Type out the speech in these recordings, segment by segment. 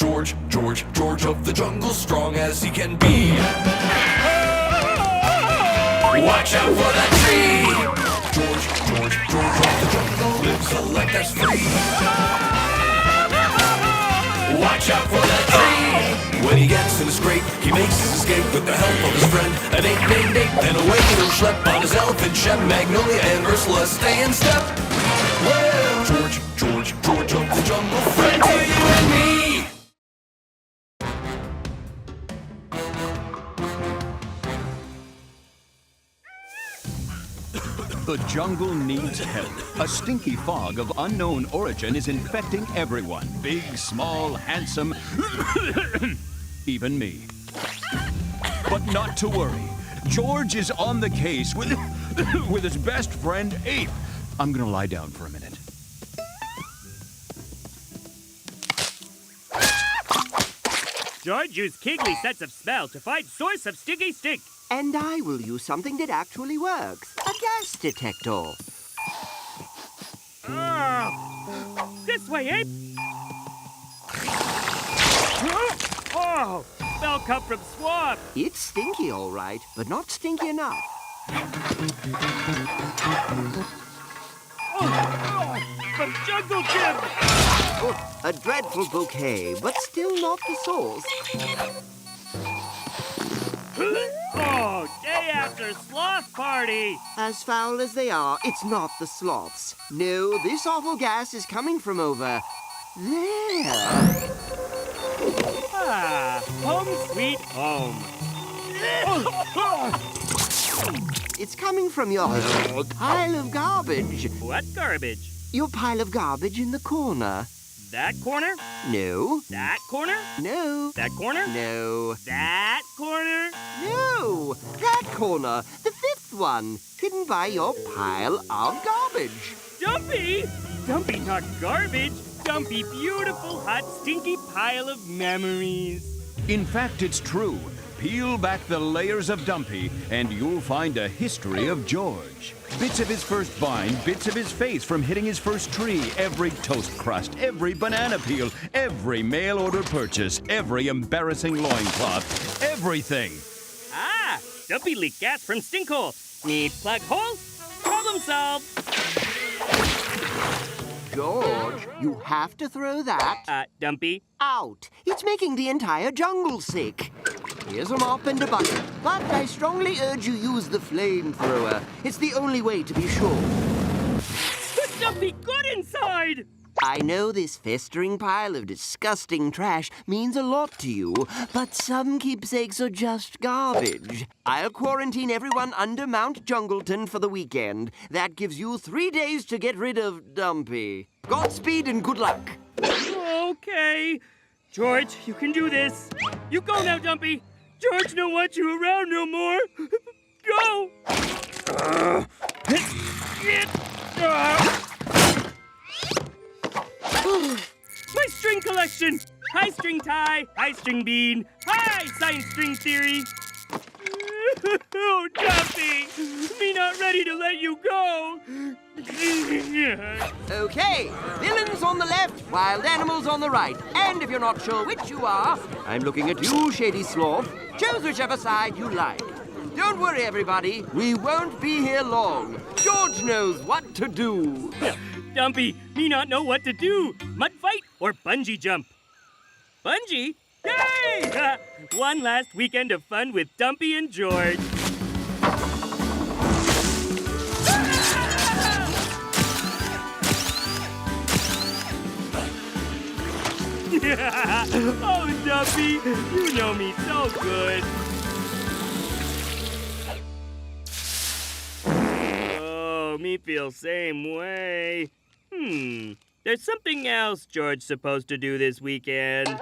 George of the jungle, strong as he can be. Watch out for that tree! George of the jungle lives a life that's free. Watch out for that tree! When he gets in a scrape, he makes his escape with the help of his friend, an ape named Ape. And away he'll schlep on his elephant shep. Magnolia and Ursula stay in step. Well, George of the jungle, friend to you and me. The jungle needs help. A stinky fog of unknown origin is infecting everyone. Big, small, handsome, even me. But not to worry. George is on the case with his best friend, Ape. I'm gonna lie down for a minute. George used Kigley's sense of smell to find source of stinky stink. And I will use something that actually works. A gas detector. This way, Ape. Oh, smell come from swamp. It's stinky, all right, but not stinky enough. From Jungle Gym. Oh, a dreadful bouquet, but still not the source. Oh, day after sloth party. As foul as they are, it's not the sloths. No, this awful gas is coming from over there. Home sweet home. It's coming from your pile of garbage. What garbage? Your pile of garbage in the corner. That corner? No. That corner? No. That corner? No. That corner? No. That corner. The fifth one. Hidden by your pile of garbage. Dumpy! Dumpy, not garbage. Dumpy, beautiful, hot, stinky pile of memories. In fact, it's true. Peel back the layers of Dumpy, and you'll find a history of George. Bits of his first vine, bits of his face from hitting his first tree, every toast crust, every banana peel, every mail-order purchase, every embarrassing loincloth, everything. Dumpy leaked gas from stink hole. Need plug hole? Problem solved. George, you have to throw that Dumpy. out. It's making the entire jungle sick. Here's a mop and a bucket, but I strongly urge you use the flamethrower. It's the only way to be sure. Could Dumpy good inside? I know this festering pile of disgusting trash means a lot to you, but some keepsakes are just garbage. I'll quarantine everyone under Mount Jungleton for the weekend. That gives you 3 days to get rid of Dumpy. Godspeed and good luck. Okay. George, you can do this. You go now, Dumpy. George don't want you around no more. Go! My string collection! High string tie, high string bean, high science string theory. Oh, Dumpy! Me not ready to let you go. Okay, villains on the left, wild animals on the right. And if you're not sure which you are, I'm looking at you, shady sloth. Choose whichever side you like. Don't worry, everybody. We won't be here long. George knows what to do. Dumpy, me not know what to do. Mud fight or bungee jump? Bungee? Yay! One last weekend of fun with Dumpy and George. Oh, Dumpy, you know me so good. Oh, me feel same way. There's something else George's supposed to do this weekend.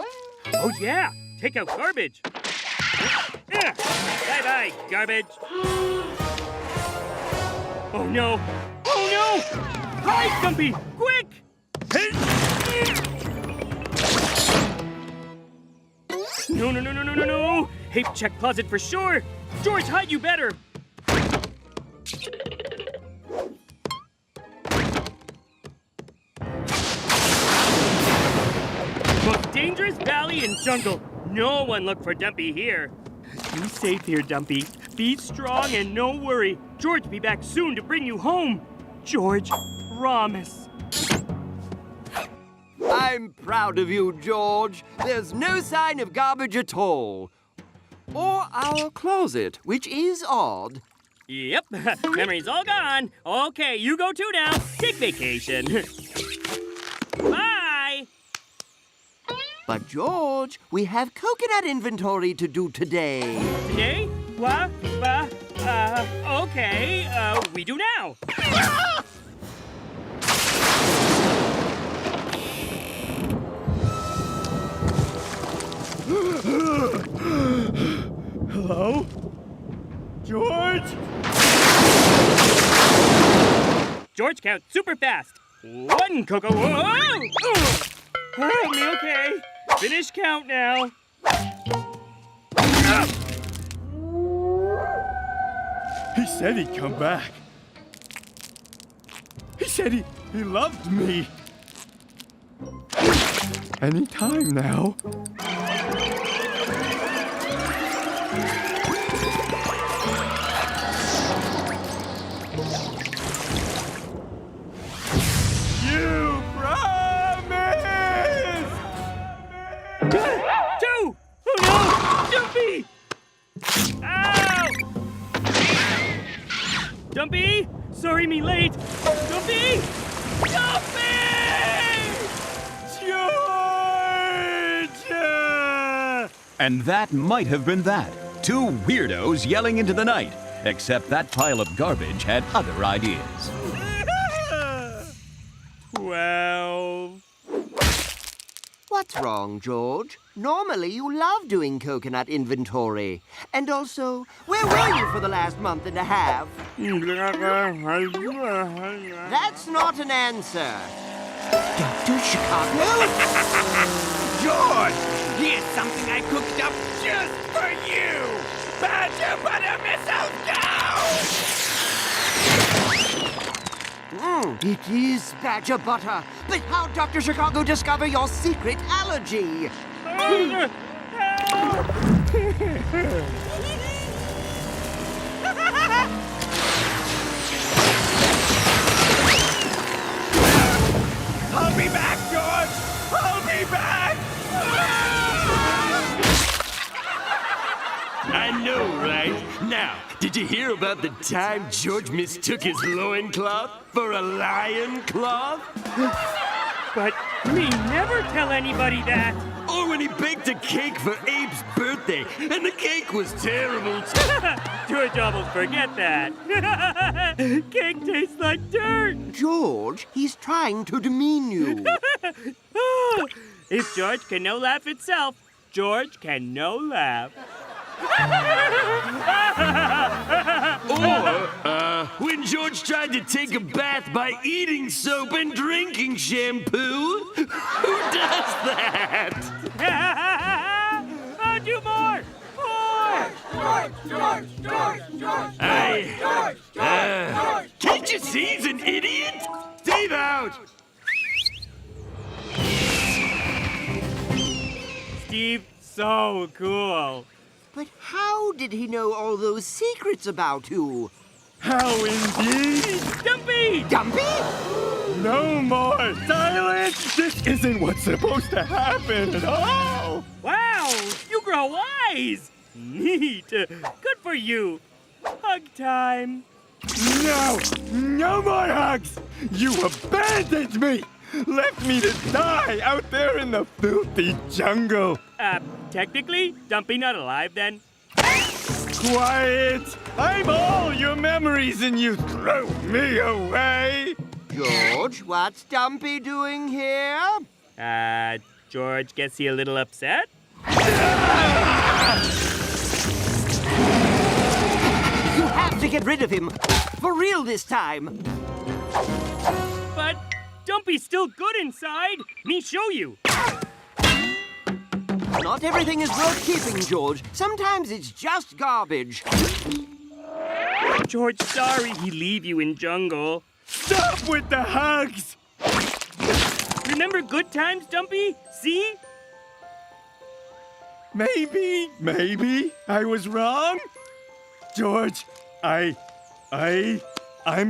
Oh, yeah, take out garbage. Bye-bye, garbage. Oh, no. Oh, no! Hide, Dumpy, quick! No. Ape check closet for sure. George, hide you better. Most dangerous valley alley in jungle. No one look for Dumpy here. Be safe here, Dumpy. Be strong and no worry. George be back soon to bring you home. George, promise. I'm proud of you, George. There's no sign of garbage at all. Or our closet, which is odd. Yep, memory's all gone. Okay, you go too now. Take vacation. Bye! But, George, we have coconut inventory to do today. Today? What? Okay, we do now. Hello? George? George count super fast. 1 cocoa. Whoa! Help me, okay. Finish count now. He said he'd come back. He said he loved me. Anytime now. You promised! 2! Oh no! Dumpy! Ow! Dumpy! Sorry me late. Dumpy! Dumpy! George! And that might have been that. 2 weirdos yelling into the night. Except that pile of garbage had other ideas. 12. What's wrong, George? Normally you love doing coconut inventory. And also, where were you for the last month and a half? That's not an answer. Dr. Chicago? George! Here's something I cooked up just for you! Badger butter missile It is badger butter. But how'd Dr. Chicago discover your secret allergy? I'll be back, George! I'll be back! I know, right? Now, did you hear about the time George mistook his loincloth for a lion cloth? But me never tell anybody that. Or when he baked a cake for Ape's birthday, and the cake was terrible. George almost forget that. Cake tastes like dirt. George, he's trying to demean you. If George can no laugh itself, George can no laugh. Or, when George tried to take a bath by eating soap and drinking shampoo. Who does that? Oh, 2 more! 4! Can't you see he's an idiot? Steve out! Steve, so cool. But how did he know all those secrets about you? How indeed! Dumpy! Dumpy? No more silence! This isn't what's supposed to happen at all! Wow, you grow wise. Neat. Good for you. Hug time. No! No more hugs! You abandoned me! Left me to die out there in the filthy jungle! Technically, Dumpy not alive then. Quiet! I'm all your memories and you throw me away! George, what's Dumpy doing here? George gets he a little upset? You have to get rid of him. For real this time. But Dumpy's still good inside. Me show you. Not everything is worth keeping, George. Sometimes it's just garbage. George, sorry he leave you in jungle. Stop with the hugs! Remember good times, Dumpy? See? maybe I was wrong. George, I'm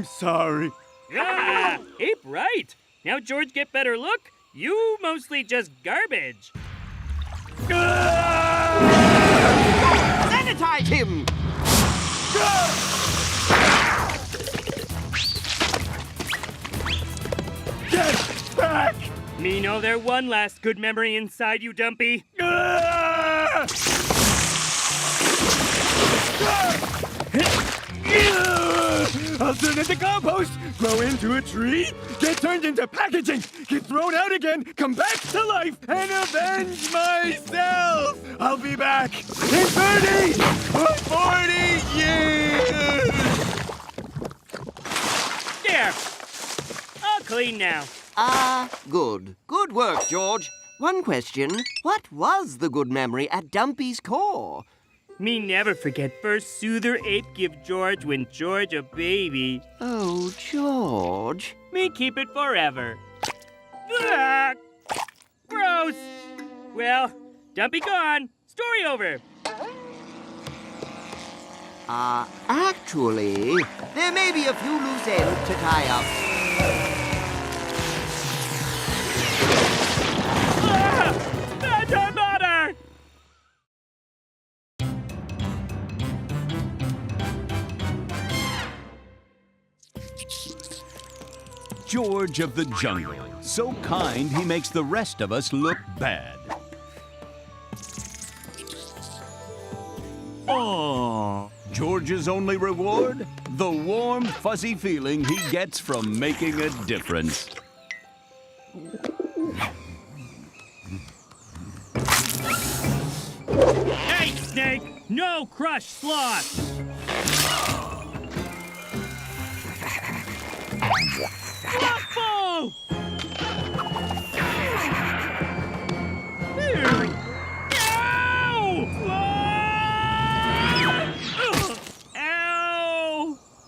sorry. Ah, Ape right. Now George get better look. You mostly just garbage. Sanitize him! Get back! Me know there one last good memory inside you, Dumpy. I'll turn into compost, grow into a tree, get turned into packaging, get thrown out again, come back to life, and avenge myself! I'll be back in 30 or 40 years! There. All clean now. Good. Good work, George. One question. What was the good memory at Dumpy's core? Me never forget first soother Ape give George when George a baby. Oh, George. Me keep it forever. Ah, gross. Well, Dumpy gone. Story over. Actually, there may be a few loose ends to tie up. Phantom butter! George of the jungle. So kind, he makes the rest of us look bad. Oh, George's only reward? The warm, fuzzy feeling he gets from making a difference. Hey, Snake! No crush sloth! Slothful! Ow!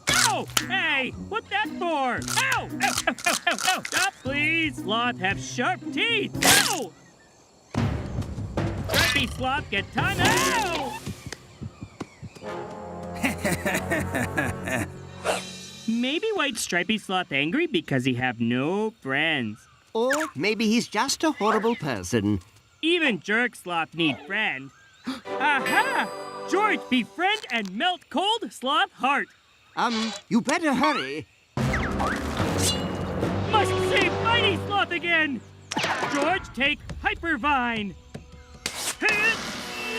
Ow! Hey, what that for? Ow! Ow! Ow! Ow! Ow! Ow! Stop, please! Sloth have sharp teeth! Ow! Stripey sloth get time! Ow! Maybe white stripey sloth angry because he have no friends. Or maybe he's just a horrible person. Even jerk sloth need friend. Aha! George, befriend and melt cold sloth heart. You better hurry. Must save mighty sloth again. George, take hypervine.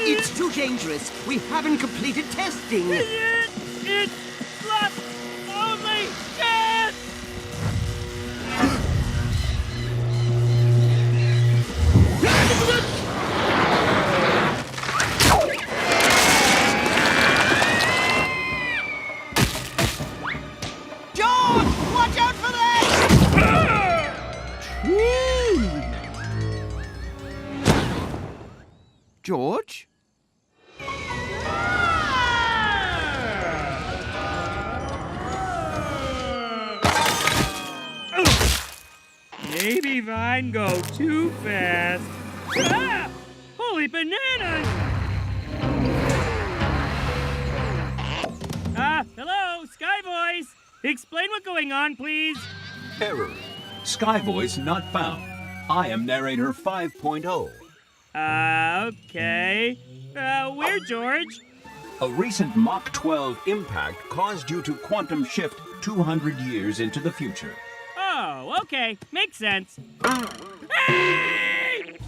It's too dangerous. We haven't completed testing. It's sloth only chance. George, watch out for that! George? Maybe Vine go too fast. Ah! Holy bananas! Hello, Sky Voice. Explain what's going on, please. Error. Sky voice not found. I am narrator 5.0. Okay. Where, George? A recent Mach 12 impact caused you to quantum shift 200 years into the future. Oh, okay. Makes sense. Hey!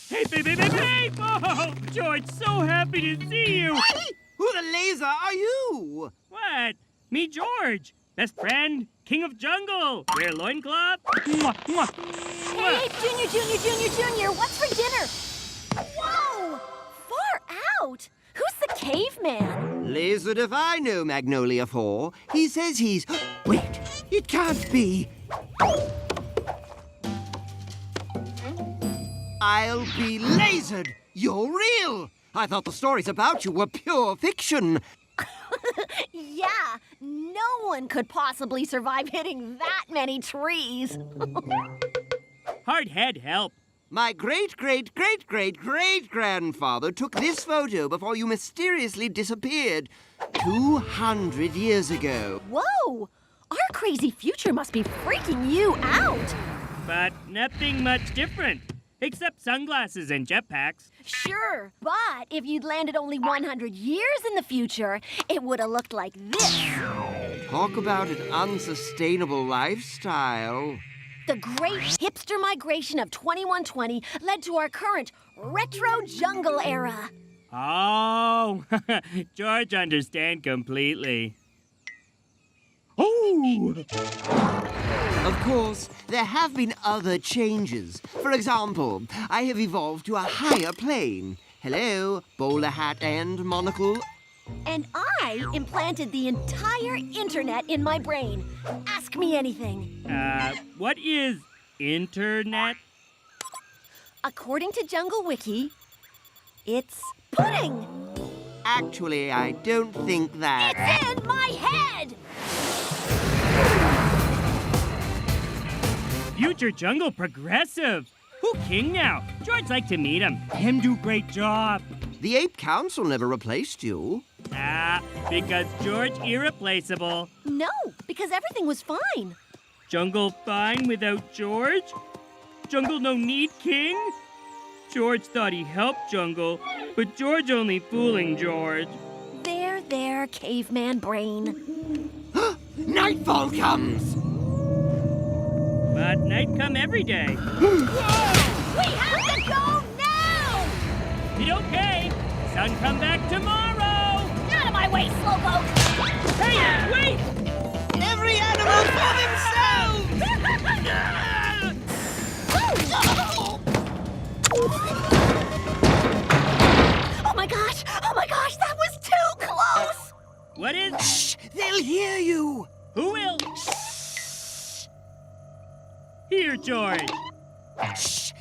Hey, baby, baby, baby! Oh, George, so happy to see you. Who the laser are you? What? Me, George. Best friend, king of jungle. Wear loincloth. Mwah, mwah. Hey, Junior, what's for dinner? Whoa! Far out! Who's the caveman? Lizard if I know, Magnolia 4. He says he's... Wait, it can't be. I'll be lasered. You're real. I thought the stories about you were pure fiction. Yeah, no one could possibly survive hitting that many trees. Hard head help. My great-great-great-great-great-grandfather took this photo before you mysteriously disappeared 200 years ago. Whoa! Our crazy future must be freaking you out. But nothing much different. Except sunglasses and jetpacks. Sure, but if you'd landed only 100 years in the future, it would have looked like this. Talk about an unsustainable lifestyle. The great hipster migration of 2120 led to our current retro jungle era. Oh, George understand completely. Oh! Of course, there have been other changes. For example, I have evolved to a higher plane. Hello, bowler hat and monocle. And I implanted the entire internet in my brain. Ask me anything. What is internet? According to Jungle Wiki, it's pudding. Actually, I don't think that... It's in my head! Future jungle progressive. Who king now? George like to meet him. Him do great job. The Ape Council never replaced you. Because George irreplaceable. No, because everything was fine. Jungle fine without George? Jungle no need king? George thought he helped Jungle, but George only fooling George. There, caveman brain. Nightfall comes! But night come every day. We have to go now! Be okay. Sun come back tomorrow. Out of my way, slowpoke! Hey, wait! Every animal for themselves! Oh my gosh, that was too close! What is... Shh! They'll hear you! Who will? Here, George. Shh!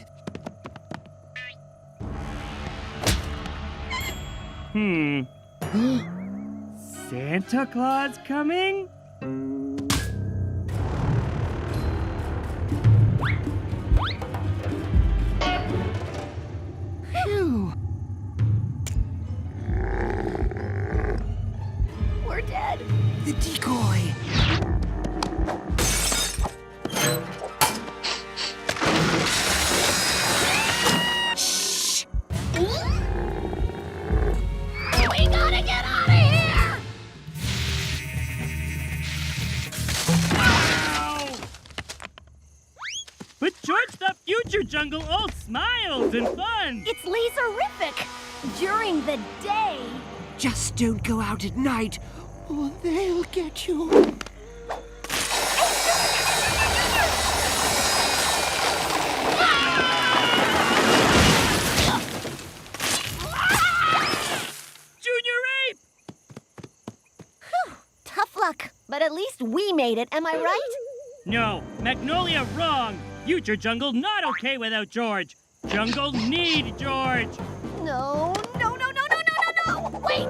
Santa Claus coming? Phew. We're dead. The decoy. Shh! We gotta get out of here! Ow! But George the future jungle all smiles and fun. It's laserific! During the day. Just don't go out at night, or they'll get you. Junior Ape! Whew, tough luck, but at least we made it, am I right? No, Magnolia wrong. Future jungle not okay without George. Jungle need George. No. Wait!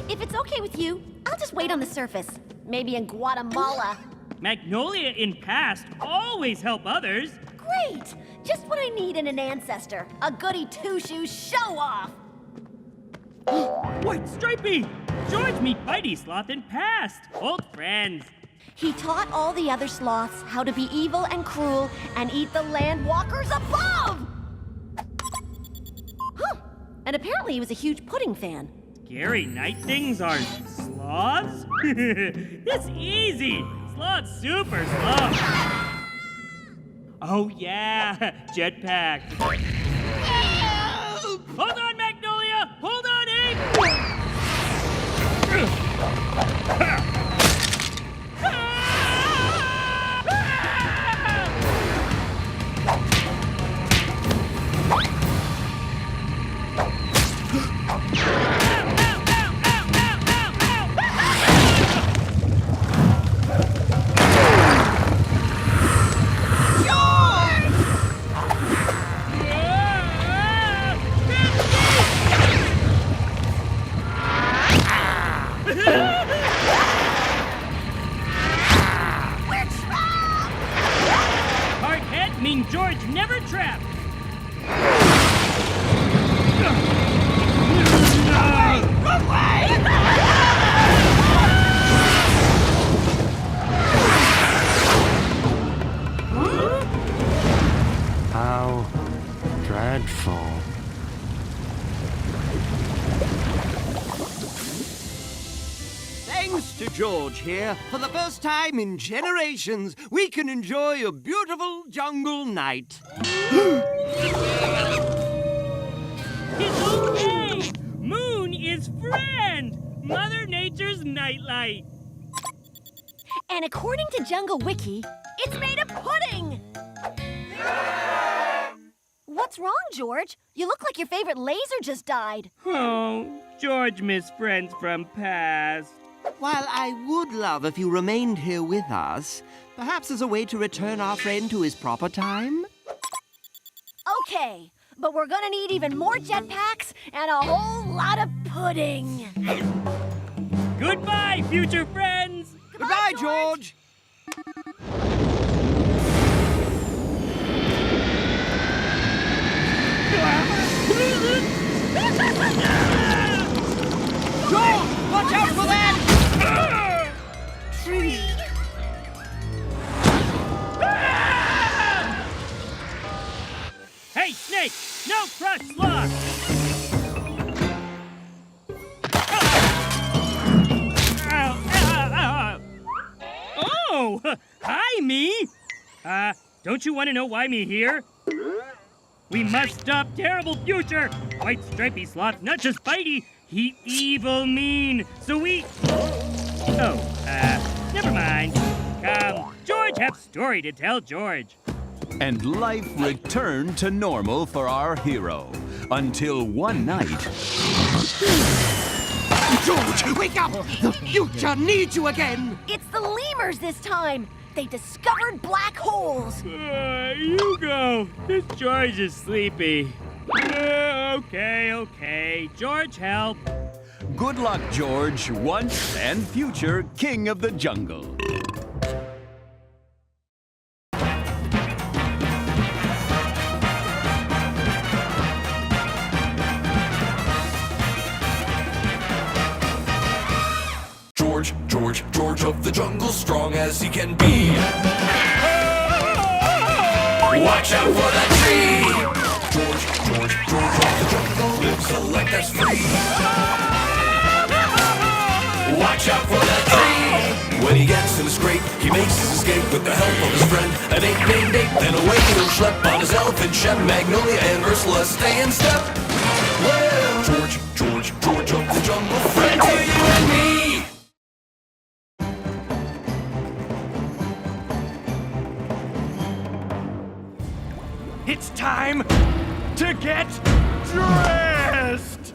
If it's okay with you, I'll just wait on the surface. Maybe in Guatemala. Magnolia in past always help others. Great! Just what I need in an ancestor. A goody two-shoes show-off! White Stripey! George meet Bitey Sloth in past. Old friends. He taught all the other sloths how to be evil and cruel and eat the land walkers above! Huh. And apparently he was a huge pudding fan. Scary night things are sloths? It's easy. Sloth's super slow. Oh yeah, jetpack. Hold on, Magnolia! Hold on, Ape! mean George never trapped. How dreadful. Thanks to George here, for the first time in generations, we can enjoy a beautiful jungle night. It's okay. Moon is friend. Mother Nature's nightlight. And according to Jungle Wiki, it's made of pudding! What's wrong, George? You look like your favorite laser just died. Oh, George missed friends from past. While I would love if you remained here with us, perhaps as a way to return our friend to his proper time? Okay, but we're gonna need even more jetpacks and a whole lot of pudding. Goodbye, future friends. Goodbye, George! George, watch out for that! Tree! Hey, Snake! No crush sloth! Oh! Hi, me! Don't you want to know why me here? We must stop terrible future! White stripy sloth, not just bitey, he evil mean. So we... never mind. Come, George have story to tell George. And life returned to normal for our hero. Until one night... George, wake up! The future needs you again! It's the lemurs this time. They discovered black holes. You go. This George is sleepy. Okay. George, help. Good luck, George, once and future king of the jungle. George of the jungle, strong as he can be. Watch out for that tree! George of the jungle lives a life that's free. Watch out for that tree! When he gets in a scrape, he makes his escape with the help of his friend, an ape named Ape. Then away he'll schlep on his elephant shep. Magnolia and Ursula stay in step. Well, George of the jungle, friend to you and me. It's time to get dressed!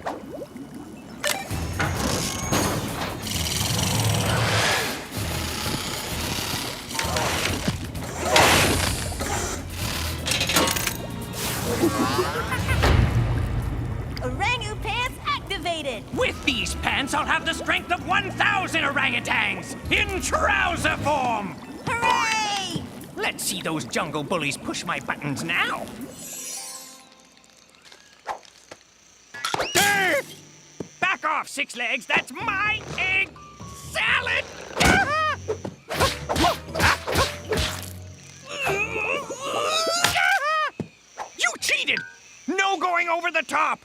Orangu-pants activated! With these pants, I'll have the strength of 1,000 orangutans in trouser form! Hooray! Let's see those jungle bullies push my buttons now. Back off, Six Legs. That's my egg salad! You cheated! No going over the top!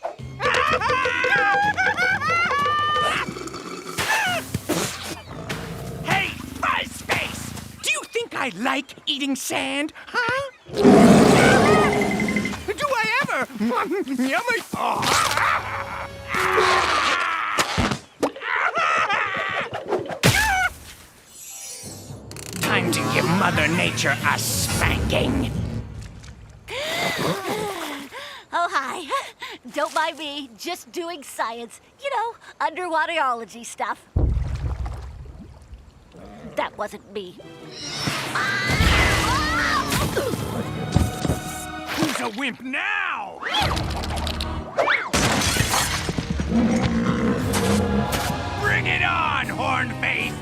Hey, Fuzzface! Do you think I like eating sand, huh? Do I ever? Yummy! Time to give Mother Nature a spanking. Oh, hi. Don't mind me, just doing science. You know, underwaterology stuff. That wasn't me. Who's a wimp now? Bring it on, Hornface!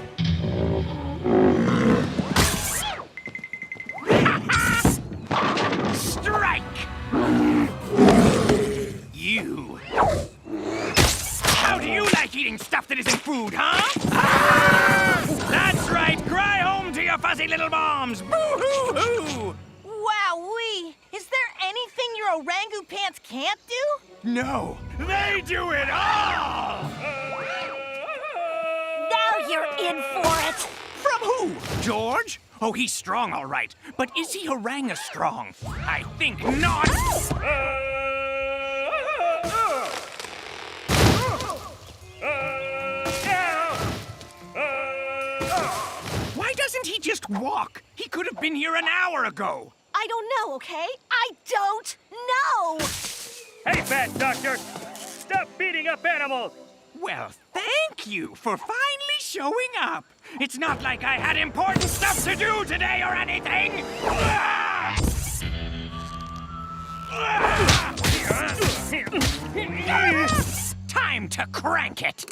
fuzzy little bombs! Boo-hoo-hoo! Wowee! Is there anything your orangutans can't do? No, they do it all! Now you're in for it. From who? George? Oh, he's strong, all right. But is he strong? I think not. Why doesn't he just walk? He could have been here an hour ago. I don't know, okay? I don't know. Hey, Fat Doctor! Stop beating up animals! Well, thank you for finally showing up. It's not like I had important stuff to do today or anything. Time to crank it.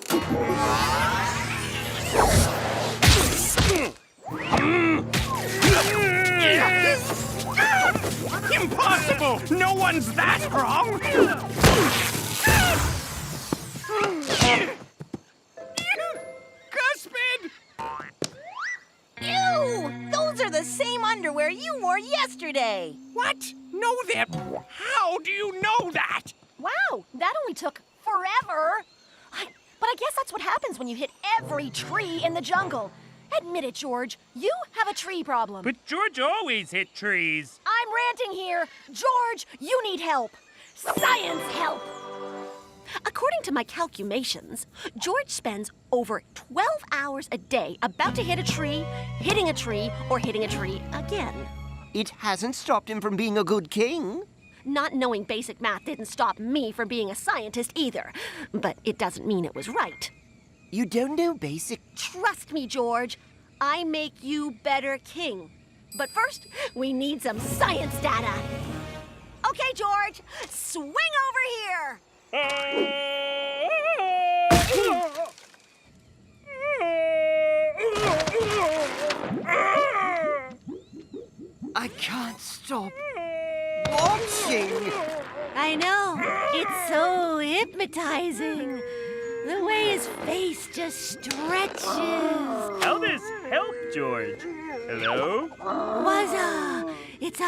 Impossible! No one's that strong! Cuspid! Ew! Those are the same underwear you wore yesterday. What? Know them? How do you know that? Wow, that only took forever. But I guess that's what happens when you hit every tree in the jungle. Admit it, George. You have a tree problem. But George always hit trees. I'm ranting here. George, you need help. Science help. According to my calculations, George spends over 12 hours a day about to hit a tree, hitting a tree, or hitting a tree again. It hasn't stopped him from being a good king. Not knowing basic math didn't stop me from being a scientist either. But it doesn't mean it was right. You don't know basic... Trust me, George. I make you better king. But first, we need some science data. Okay, George, swing over here. I can't stop watching. I know. It's so hypnotizing. The way his face just stretches. How this help, George? Hello? It's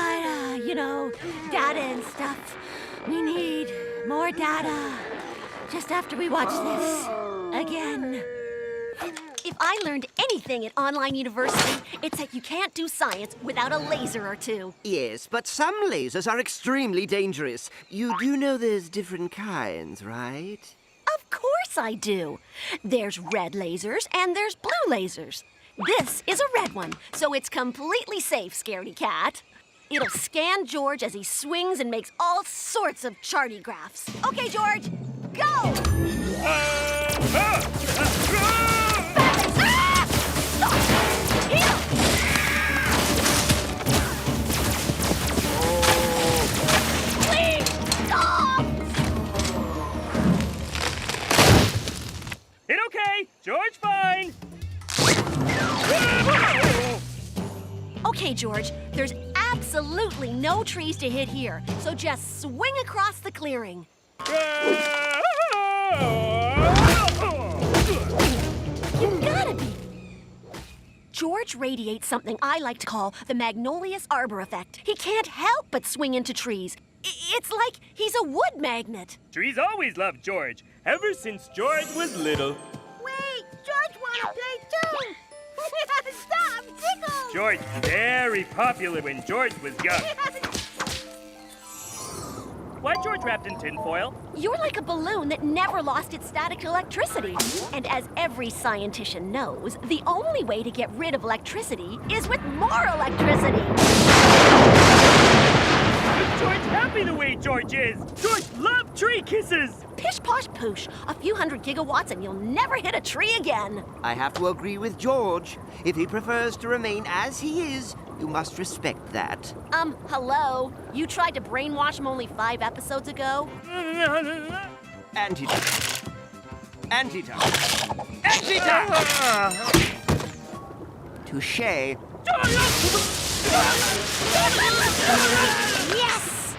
data and stuff. We need more data. Just after we watch this again. If I learned anything at online university, it's that you can't do science without a laser or two. Yes, but some lasers are extremely dangerous. You do know there's different kinds, right? Of course I do. There's red lasers and there's blue lasers. This is a red one, so it's completely safe, scaredy cat. It'll scan George as he swings and makes all sorts of charty graphs. Okay, George, go! Please, stop! Hit okay! George fine! Okay, George, there's absolutely no trees to hit here, so just swing across the clearing. You gotta be. George radiates something I like to call the Magnolius Arbor effect. He can't help but swing into trees. It's like he's a wood magnet. Trees always loved George, ever since George was little. Wait, George wanna play too. Stop, tickle. George, very popular when George was young. Why George wrapped in tinfoil? You're like a balloon that never lost its static electricity. And as every scientician knows, the only way to get rid of electricity is with more electricity. Is George happy the way George is? George loved tree kisses! Pish posh poosh, a few hundred gigawatts and you'll never hit a tree again. I have to agree with George. If he prefers to remain as he is, you must respect that. Hello? You tried to brainwash him only 5 episodes ago? Antidote. Antidote. Antidote! Touché. Yes!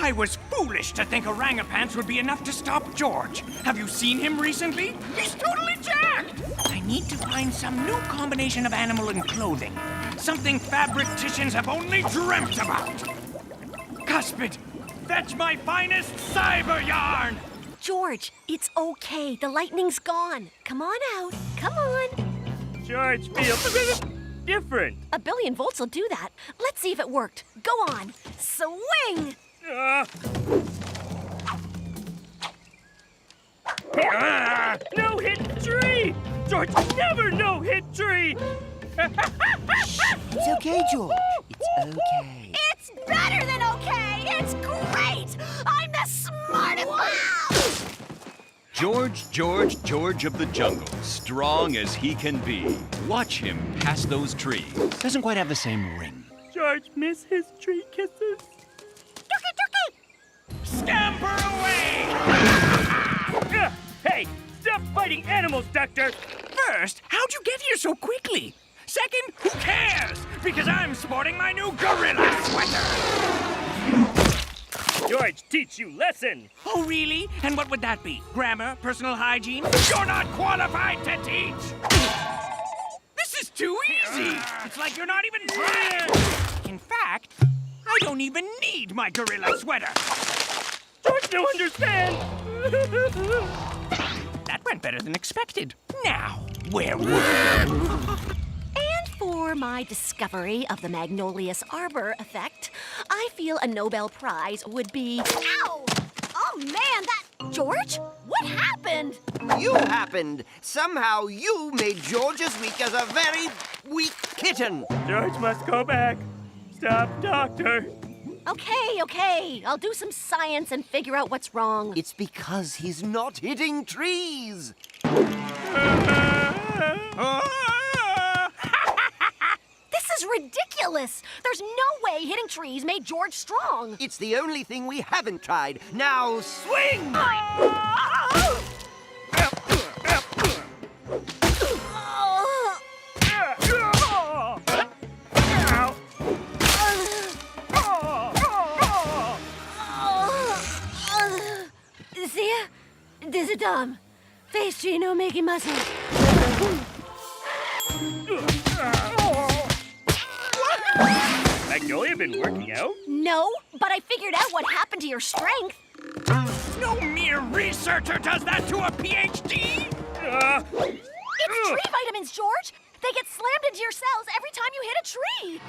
I I was foolish to think orangutans would be enough to stop George. Have you seen him recently? He's totally jacked! I need to find some new combination of animal and clothing. Something fabricticians have only dreamt about. Cuspid, fetch my finest cyber yarn! George, it's okay. The lightning's gone. Come on out. Come on. George feels different. 1 billion volts will do that. Let's see if it worked. Go on. Swing! No-hit tree! George, never no-hit tree! It's okay, George. It's okay. It's better than okay! It's great! I'm the smartest! Wow! George of the jungle, strong as he can be. Watch him pass those trees. Doesn't quite have the same ring. George miss his tree kisses. Scamper away! Hey, stop fighting animals, Doctor! First, how'd you get here so quickly? Second, who cares? Because I'm sporting my new gorilla sweater! George, teach you lesson! Oh, really? And what would that be? Grammar? Personal hygiene? You're not qualified to teach! This is too easy! It's like you're not even trying! In fact, I don't even need my gorilla sweater! George don't understand! That went better than expected. Now, where would you? And for my discovery of the Magnolius Arbor effect, I feel a Nobel Prize would be... Ow! Oh, man, that... George? What happened? You happened. Somehow you made George as weak as a very weak kitten. George must go back. Stop, Doctor. Okay. I'll do some science and figure out what's wrong. It's because he's not hitting trees. This is ridiculous. There's no way hitting trees made George strong. It's the only thing we haven't tried. Now swing! See ya? This is dumb. Face tree no making muscle. Magnolia been working out? No, but I figured out what happened to your strength. No mere researcher does that to a PhD! It's tree vitamins, George. They get slammed into your cells every time you hit a tree.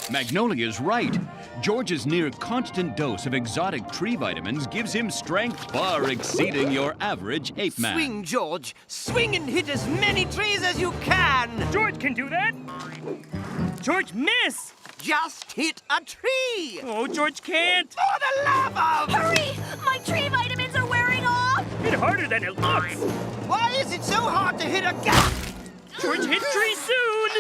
Magnolia's right. George's near constant dose of exotic tree vitamins gives him strength far exceeding your average ape man. Swing, George. Swing and hit as many trees as you can. George can do that. George, miss! Just hit a tree. Oh, George can't. For the love of... Hurry! My tree vitamins are wearing off! Hit harder than it looks. Why is it so hard to hit a gap? George, hit tree soon.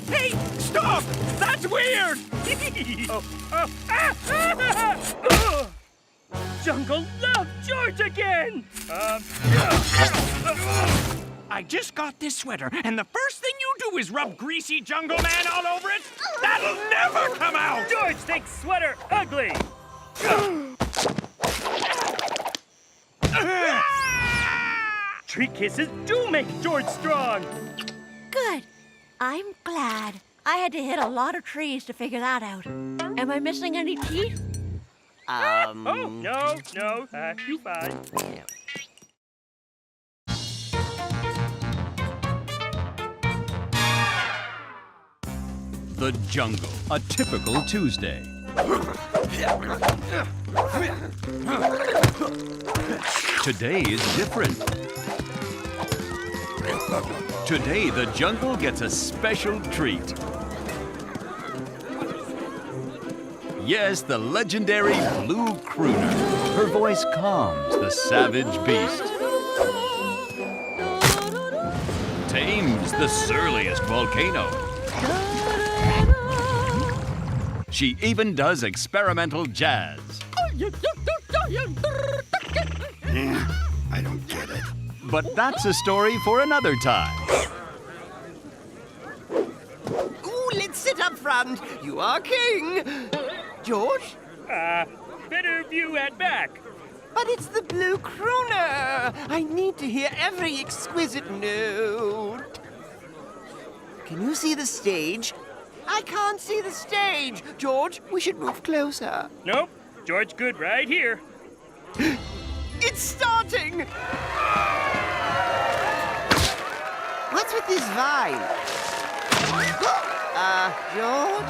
Hey, stop! That's weird! Jungle love George again. I just got this sweater, and the first thing you do is rub greasy jungle man all over it? That'll never come out! George thinks sweater ugly. Tree kisses do make George strong. Good. I'm glad. I had to hit a lot of trees to figure that out. Am I missing any teeth? Oh, no, you fine. The jungle, a typical Tuesday. Today is different. Today, the jungle gets a special treat. Yes, the legendary blue crooner. Her voice calms the savage beast. Tames the surliest volcano. She even does experimental jazz. Yeah, I don't get it. But that's a story for another time. Ooh, let's set up front. You are king. George? Better view at back. But it's the blue crooner. I need to hear every exquisite note. Can you see the stage? I can't see the stage. George, we should move closer. Nope. George good right here. It's starting! What's with this vine? George?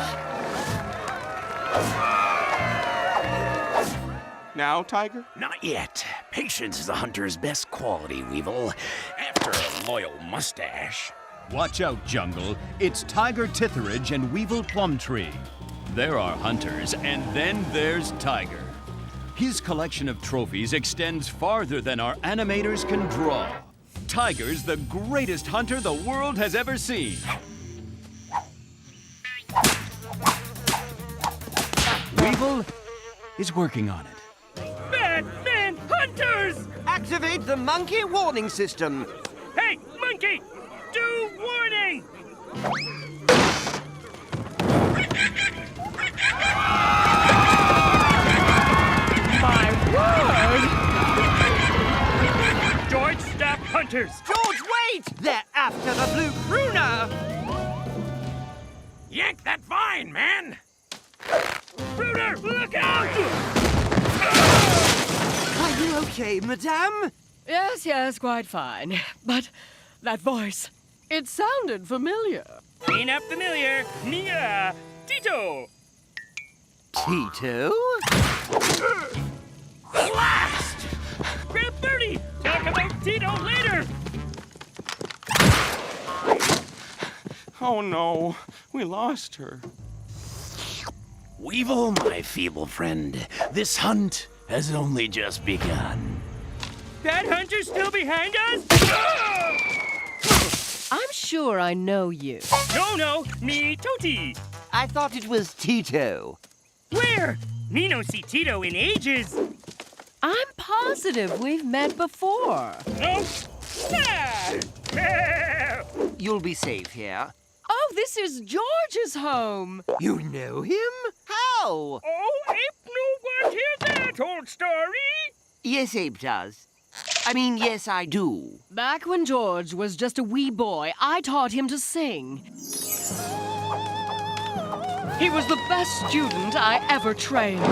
Now, Tiger? Not yet. Patience is a hunter's best quality, Weevil. After a loyal mustache. Watch out, Jungle. It's Tiger Titherage and Weevil Plumtree. There are hunters, and then there's Tiger. His collection of trophies extends farther than our animators can draw. Tiger's the greatest hunter the world has ever seen. Weevil is working on it. Batman hunters! Activate the monkey warning system. Hey, monkey! Do warning! My word! George, stop hunters! George, wait! They're after the blue crooner! Yank that vine, man! Crooner, look out! Are you okay, madame? Yes, quite fine. But that voice, it sounded familiar. Me not familiar. Mia, Tito. Tito? Blast! Grab Birdie. Talk about Tito later. Oh no, we lost her. Weevil, my feeble friend, this hunt has only just begun. That hunter's still behind us? I'm sure I know you. No, me Toti. I thought it was Tito. Where? Me no see Tito in ages. I'm positive we've met before. No. Ah. You'll be safe here. Oh, this is George's home. You know him? How? Oh, Ape no want hear that old story? Yes, Ape does. I mean, yes, I do. Back when George was just a wee boy, I taught him to sing. He was the best student I ever trained.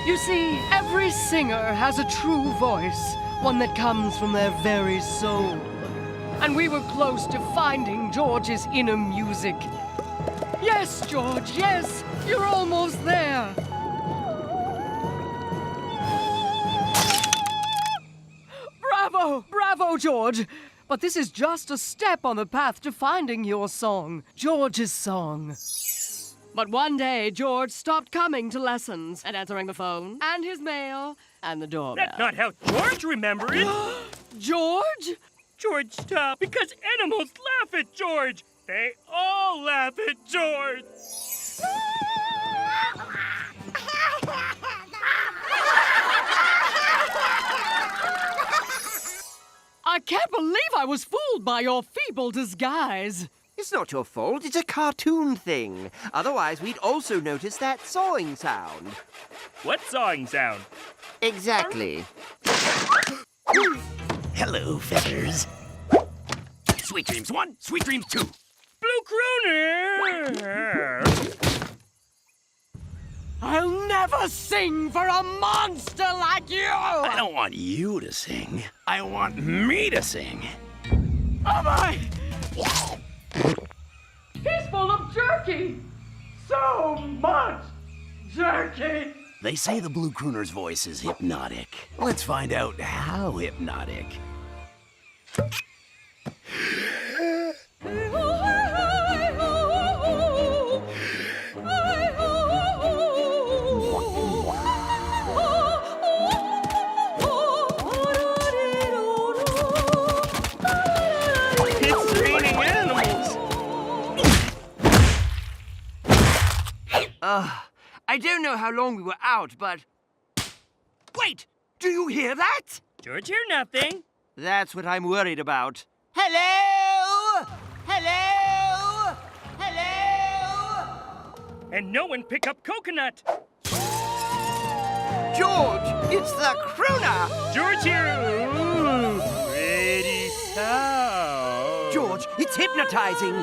You see, every singer has a true voice, one that comes from their very soul. And we were close to finding George's inner music. Yes, George, yes, you're almost there. Bravo, George. But this is just a step on the path to finding your song, George's song. But one day, George stopped coming to lessons and answering the phone and his mail and the doorbell. That's not how George remembered it. George? George stopped because animals laugh at George. They all laugh at George. I can't believe I was fooled by your feeble disguise. It's not your fault. It's a cartoon thing. Otherwise, we'd also notice that sawing sound. What sawing sound? Exactly. Hello, feathers. Sweet dreams 1, sweet dreams 2. Blue crooner! I'll never sing for a monster like you! I don't want you to sing. I want me to sing. Oh my! He's full of jerky! So much jerky! They say the blue crooner's voice is hypnotic. Let's find out how hypnotic. It's raining animals. I don't know how long we were out, but... Wait! Do you hear that? George hear nothing. That's what I'm worried about. Hello? Hello? And no one pick up coconut. George, it's the crooner! George here. Ooh, pretty sound. George, it's hypnotizing.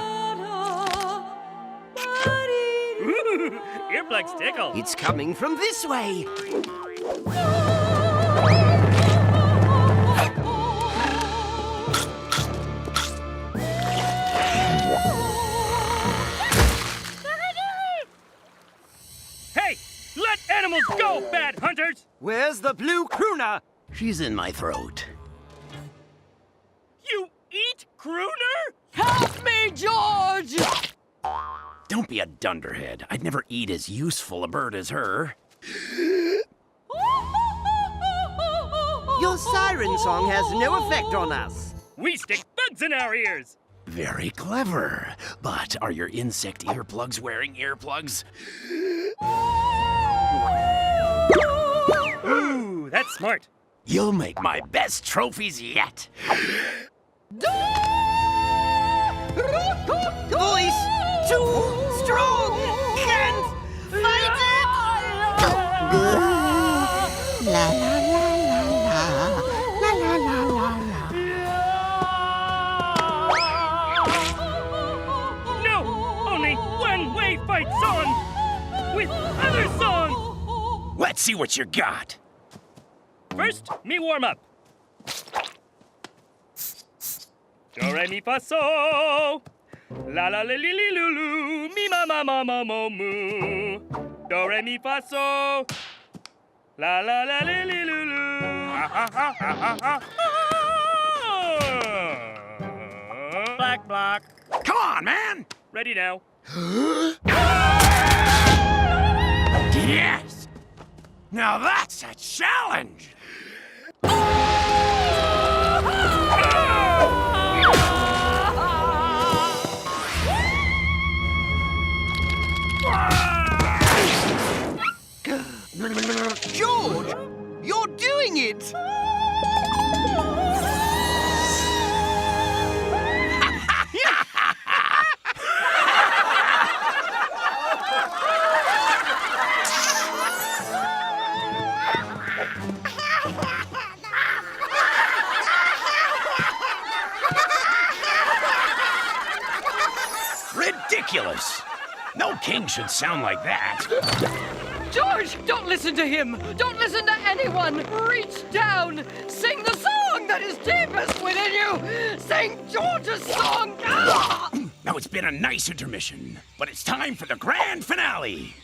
Ooh, earplugs tickle. It's coming from this way. Hey, let animals go, bad hunters! Where's the blue crooner? She's in my throat. You eat crooner? Help me, George! Don't be a dunderhead. I'd never eat as useful a bird as her. Your siren song has no effect on us. We stick bugs in our ears. Very clever. But are your insect earplugs wearing earplugs? Ooh, that's smart. You'll make my best trophies yet. Voice too strong. Can't fight it. La la la la la la la la la. No, only one-way fight song with other song. Let's see what you got. First, me warm up. Do re mi fa so. La la li li li lu lu. Mi ma ma ma ma mo mu. Do re mi fa so. La la la li li lu lu. Ha ha ha ha ha ha. Black block. Come on, man! Ready now. Yes! Now that's a challenge! George, you're doing it. Ridiculous! No king should sound like that. George, don't listen to him. Don't listen to anyone. Reach down. Sing the song that is deepest within you. Sing George's song. Ah! Now it's been a nice intermission, but it's time for the grand finale.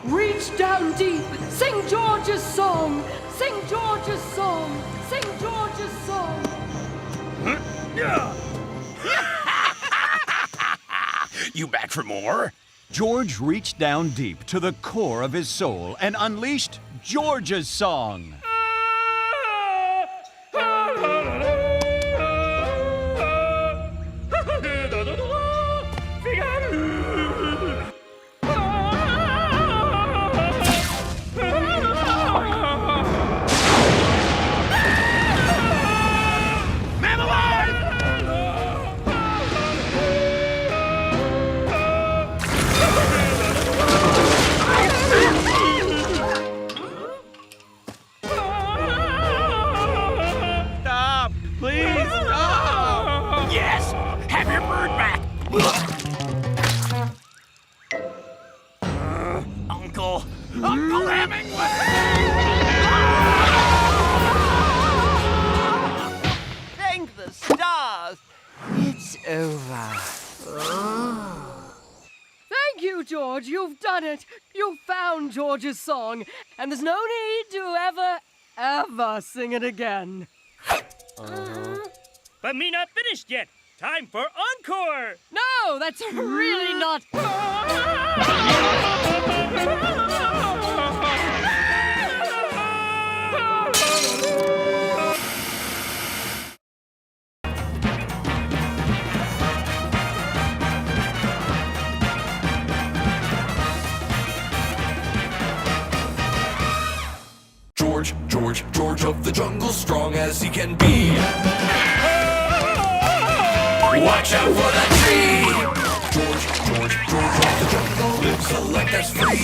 Reach down deep. Sing George's song. Sing George's song. Sing George's song. You back for more? George reached down deep to the core of his soul and unleashed George's song. Man alive! Stop! Please stop! Yes! Have your bird back! Uncle Hemingway! Thank the stars. It's over. Thank you, George. You've done it. You've found George's song, and there's no need to ever sing it again. But me not finished yet. Time for encore! No, that's really not. George of the jungle, strong as he can be. Watch out for that tree. George of the jungle lives a life that's free.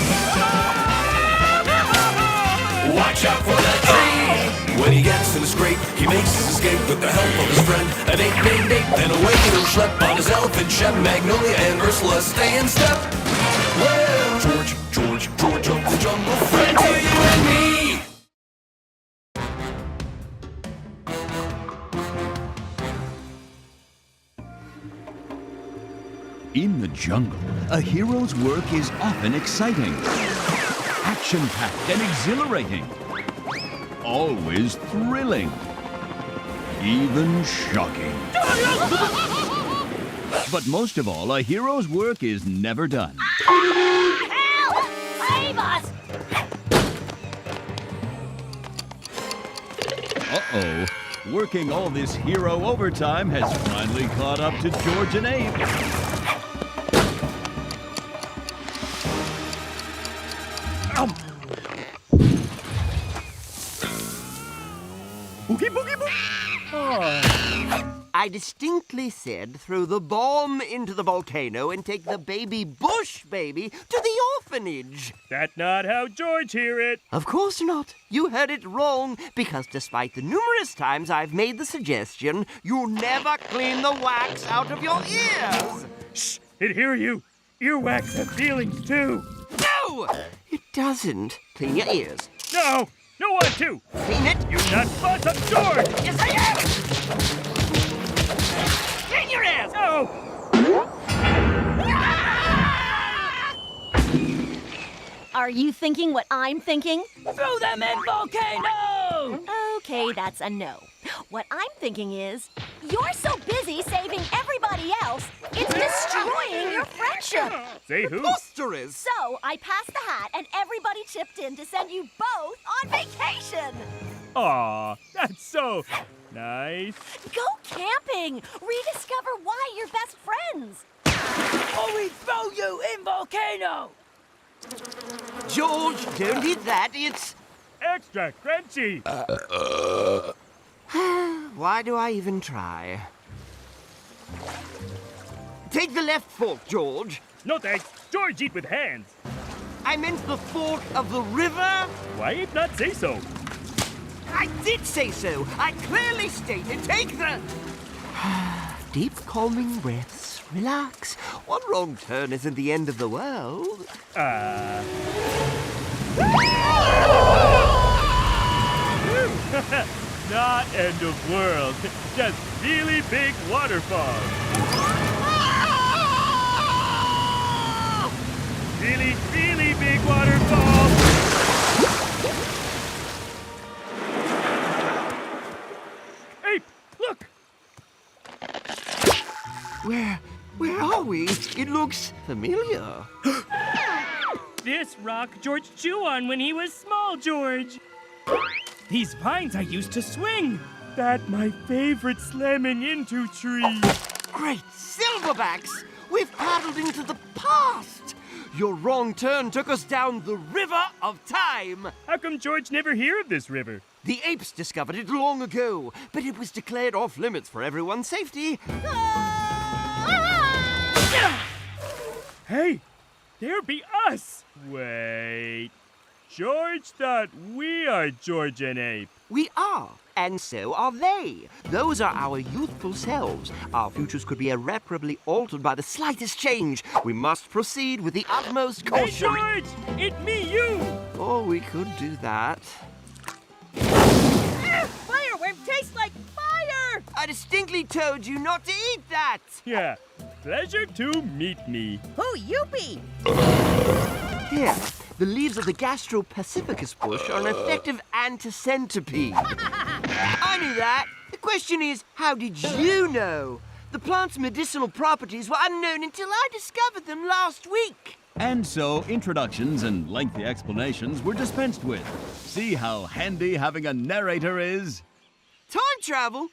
Watch out for that tree. When he gets in a scrape, he makes his escape with the help of his friend, an ape named Ape. Then away he'll schlep on his elephant, Shep, Magnolia, and Ursula stay in step. Well, George of the jungle, friend to you and me. In the jungle, a hero's work is often exciting, action-packed and exhilarating, always thrilling, even shocking. But most of all, a hero's work is never done. Help! Save us! Uh-oh. Working all this hero overtime has finally caught up to George and Ape. Boogie, boogie, boogie. Oh. I distinctly said throw the bomb into the volcano and take the baby bush baby to the orphanage. That's not how George hear it. Of course not. You heard it wrong, because despite the numerous times I've made the suggestion, you never clean the wax out of your ears. Shh, it hear you. Earwax have feelings too. No, it doesn't. Clean your ears. No, no one to. Clean it. You not boss up George. Yes, I am. Clean your ears. No. Are you thinking what I'm thinking? Throw them in volcano! Okay, that's a no. What I'm thinking is, you're so busy saving everybody else, it's destroying your friendship. Say who? Preposterous. So I passed the hat and everybody chipped in to send you both on vacation. Aw, that's so nice. Go camping. Rediscover why you're best friends. Or we throw you in volcano! George, don't eat that. It's... Extra crunchy. Why do I even try? Take the left fork, George. No thanks. George eat with hands. I meant the fork of the river. Why it not say so? I did say so. I clearly stated take the... Deep, calming breaths. Relax. One wrong turn isn't the end of the world. Not end of world. Just really big waterfall. Really, really big waterfall. Ape, look. Where are we? It looks familiar. This rock George chew on when he was small, George. These vines I used to swing. That my favorite slamming into tree. Great silverbacks! We've paddled into the past. Your wrong turn took us down the river of time. How come George never hear of this river? The apes discovered it long ago, but it was declared off limits for everyone's safety. Hey, there be us. Wait. George thought we are George and Ape. We are, and so are they. Those are our youthful selves. Our futures could be irreparably altered by the slightest change. We must proceed with the utmost caution. Hey, George! It me, you! Oh, we could do that. Fireworm tastes like fire! I distinctly told you not to eat that! Yeah, pleasure to meet me. Who you be? Here, the leaves of the Gastropacifocus bush are an effective anticentripede. I knew that. The question is, how did you know? The plant's medicinal properties were unknown until I discovered them last week. And so introductions and lengthy explanations were dispensed with. See how handy having a narrator is? Time travel?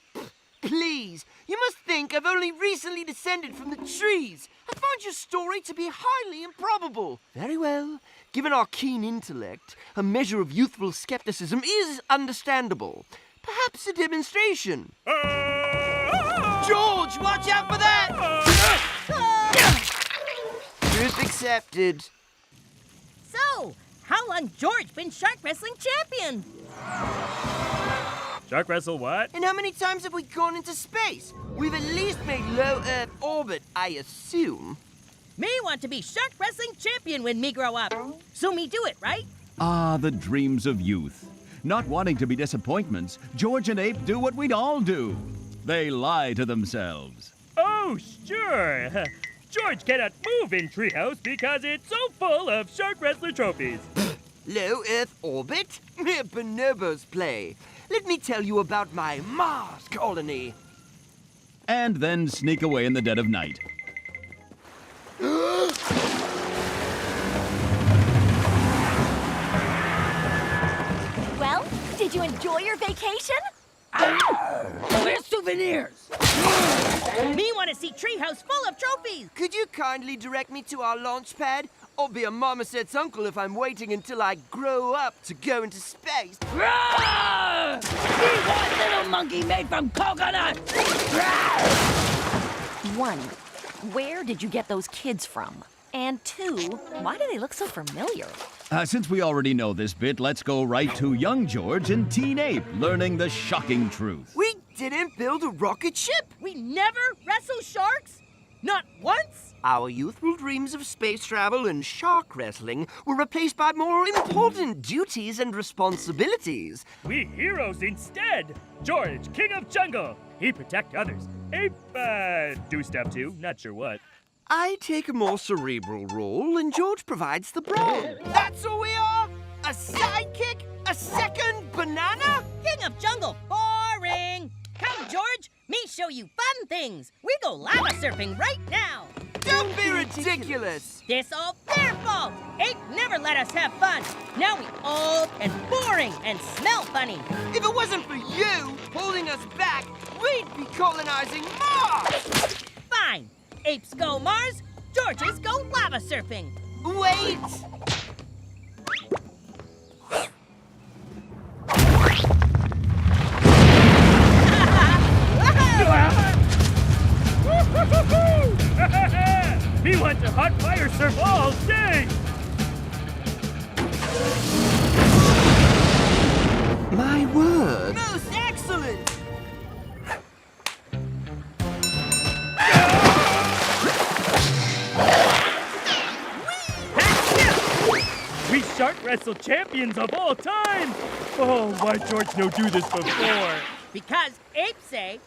Please, you must think I've only recently descended from the trees. I find your story to be highly improbable. Very well. Given our keen intellect, a measure of youthful skepticism is understandable. Perhaps a demonstration. George, watch out for that! Truth accepted. So, how long George been shark wrestling champion? Shark wrestle what? And how many times have we gone into space? We've at least made low Earth orbit, I assume. Me want to be shark wrestling champion when me grow up. So me do it, right? Ah, the dreams of youth. Not wanting to be disappointments, George and Ape do what we'd all do. They lie to themselves. Oh, sure. George cannot move in Treehouse because it's so full of shark wrestler trophies. Low Earth orbit? Mere bonobos play. Let me tell you about my Mars colony. And then sneak away in the dead of night. Well, did you enjoy your vacation? Where's souvenirs? Me want to see Treehouse full of trophies. Could you kindly direct me to our launch pad? I'll be a marmoset's uncle if I'm waiting until I grow up to go into space. Roar! Be one little monkey made from coconut. One, where did you get those kids from? And two, why do they look so familiar? Since we already know this bit, let's go right to young George and teen Ape learning the shocking truth. We didn't build a rocket ship. We never wrestle sharks? Not once? Our youthful dreams of space travel and shark wrestling were replaced by more important duties and responsibilities. We heroes instead. George, king of jungle. He protect others. Ape, do stuff too. Not sure what. I take a more cerebral role, and George provides the brawn. That's all we are? A sidekick? A second banana? King of jungle. Boring. Come, George. Me show you fun things. We go lava surfing right now. Don't be ridiculous. This all their fault. Ape never let us have fun. Now we old and boring and smell funny. If it wasn't for you holding us back, we'd be colonizing Mars. Fine. Apes go Mars, Georges go lava surfing. Wait! We want to hot fire surf all day. My word. Most excellent. We shark wrestle champions of all time. Oh, why George no do this before? Because apes say,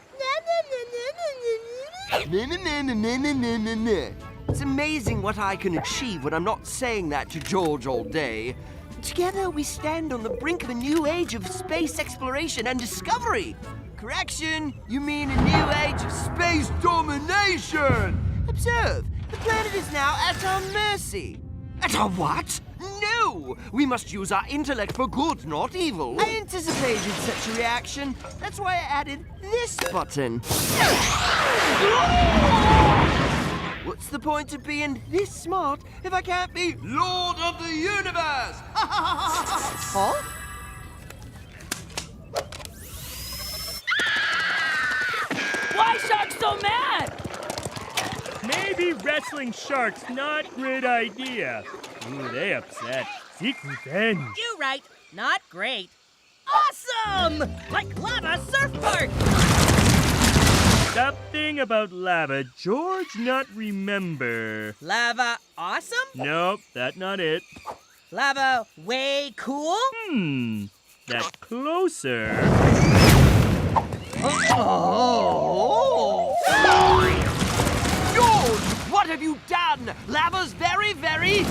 It's amazing what I can achieve when I'm not saying that to George all day. Together we stand on the brink of a new age of space exploration and discovery. Correction, you mean a new age of space domination. Observe, the planet is now at our mercy. At our what? No! We must use our intellect for good, not evil. I anticipated such a reaction. That's why I added this button. What's the point of being this smart if I can't be Lord of the Universe? Huh? why sharks so mad? Maybe wrestling sharks not great idea. Ooh, they upset. Seek revenge. You right, not great. Awesome! Like lava surf park! Something about lava George not remember. Lava awesome? Nope, that not it. Lava way cool? That closer. Oh! George, what have you done? Lava's very, very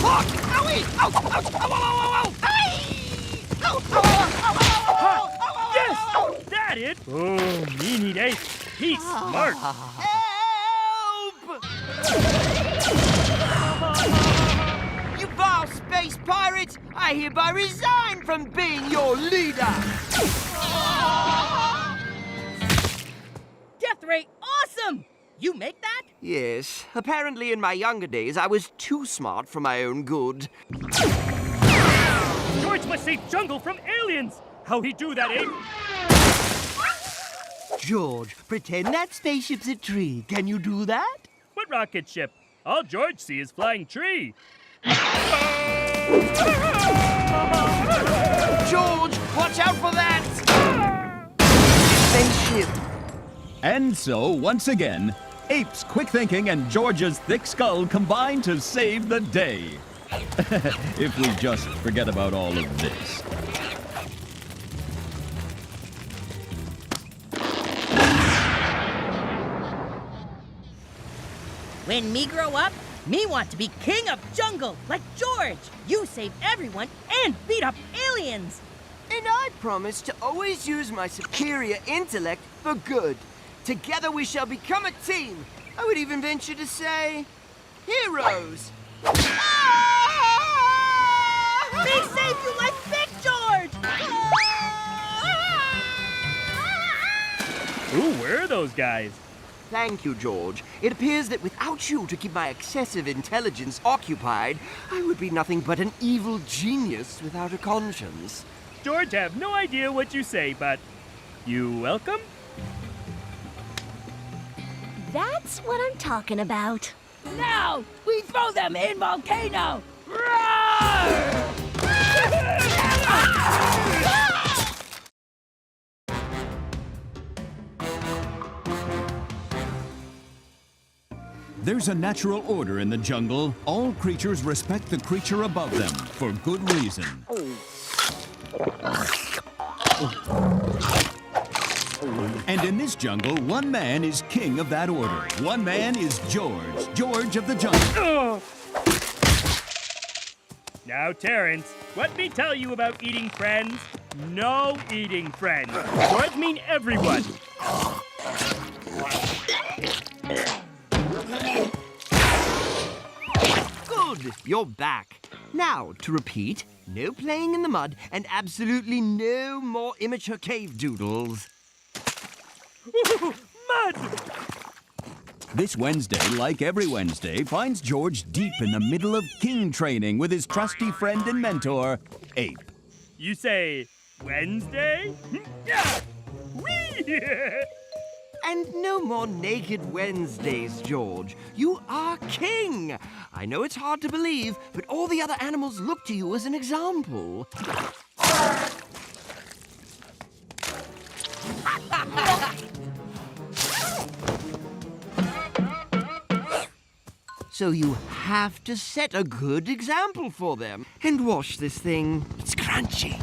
hot! Owie! Ow! Ow! Ow! Ow! Ow! Ow! Hey! Ow! Ow! Ow! Ow! Ow! Yes! That it? Oh, me need Ape. He's smart. Help! You vile space pirates! I hereby resign from being your leader! Death ray, awesome! You make that? Yes, apparently in my younger days I was too smart for my own good. George must save jungle from aliens! How he do that, Ape? George, pretend that spaceship's a tree. Can you do that? What rocket ship? All George see is flying tree. George, watch out for that! Spaceship. And so, once again, Ape's quick thinking and George's thick skull combine to save the day. If we just forget about all of this. When me grow up, me want to be king of jungle, like George. You save everyone and beat up aliens. And I promise to always use my superior intellect for good. Together we shall become a team. I would even venture to say, heroes. Me save you like Big George! Who were those guys? Thank you, George. It appears that without you to keep my excessive intelligence occupied, I would be nothing but an evil genius without a conscience. George have no idea what you say, but you welcome? That's what I'm talking about. Now, we throw them in volcano! Roar! There's a natural order in the jungle. All creatures respect the creature above them for good reason. And in this jungle, one man is king of that order. One man is George, George of the jungle. Now, Terrence, let me tell you about eating friends. No eating friends. George mean everyone. Good, you're back. Now, to repeat, no playing in the mud and absolutely no more immature cave doodles. Mud! This Wednesday, like every Wednesday, finds George deep in the middle of king training with his trusty friend and mentor, Ape. You say Wednesday? Yeah! Whee! And no more naked Wednesdays, George. You are king. I know it's hard to believe, but all the other animals look to you as an example. So you have to set a good example for them. And wash this thing. It's crunchy.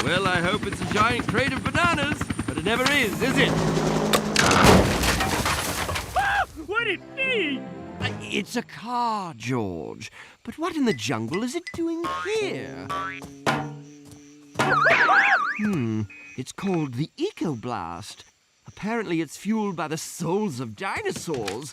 Well, I hope it's a giant crate of bananas, but it never is it? Ah, what'd it be? It's a car, George. But what in the jungle is it doing here? It's called the Ecoblast. Apparently it's fueled by the souls of dinosaurs.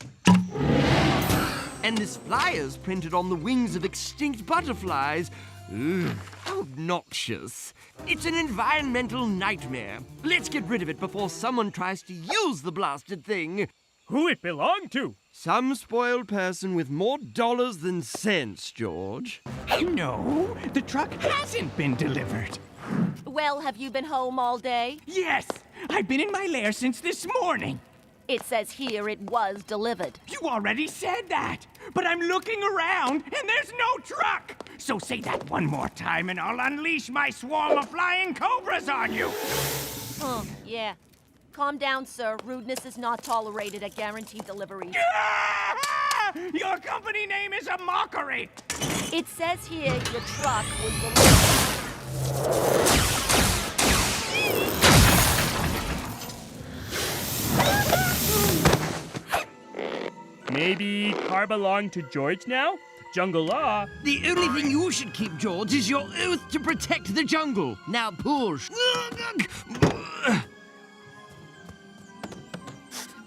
And this flyer's printed on the wings of extinct butterflies. Ugh, how obnoxious. It's an environmental nightmare. Let's get rid of it before someone tries to use the blasted thing. Who it belonged to? Some spoiled person with more dollars than sense, George. No, the truck hasn't been delivered. Well, have you been home all day? Yes, I've been in my lair since this morning. It says here it was delivered. You already said that, but I'm looking around and there's no truck. So say that one more time and I'll unleash my swarm of flying cobras on you. Oh, yeah. Calm down, sir. Rudeness is not tolerated at guaranteed delivery. Your company name is a mockery. It says here your truck was delivered. Maybe car belonged to George now? Jungle law. The only thing you should keep, George, is your oath to protect the jungle. Now push.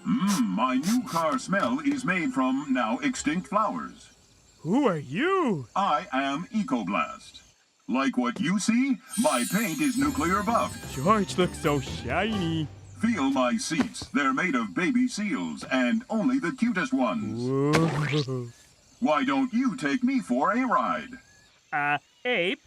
My new car smell is made from now extinct flowers. Who are you? I am Ecoblast. Like what you see, my paint is nuclear buffed. George looks so shiny. Feel my seats. They're made of baby seals, and only the cutest ones. Whoa. Why don't you take me for a ride? Ape,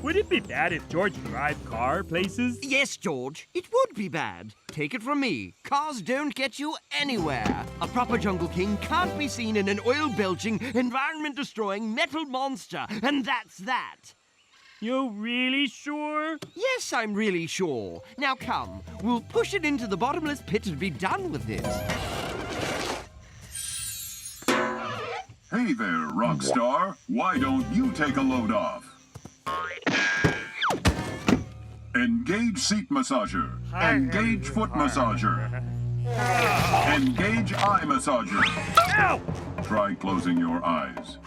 would it be bad if George drive car places? Yes, George, it would be bad. Take it from me. Cars don't get you anywhere. A proper jungle king can't be seen in an oil-belching, environment-destroying metal monster, and that's that. You're really sure? Yes, I'm really sure. Now come, we'll push it into the bottomless pit and be done with this. Hey there, rock star. Why don't you take a load off? Engage seat massager. Engage foot massager. Engage eye massager. Ow! Try closing your eyes.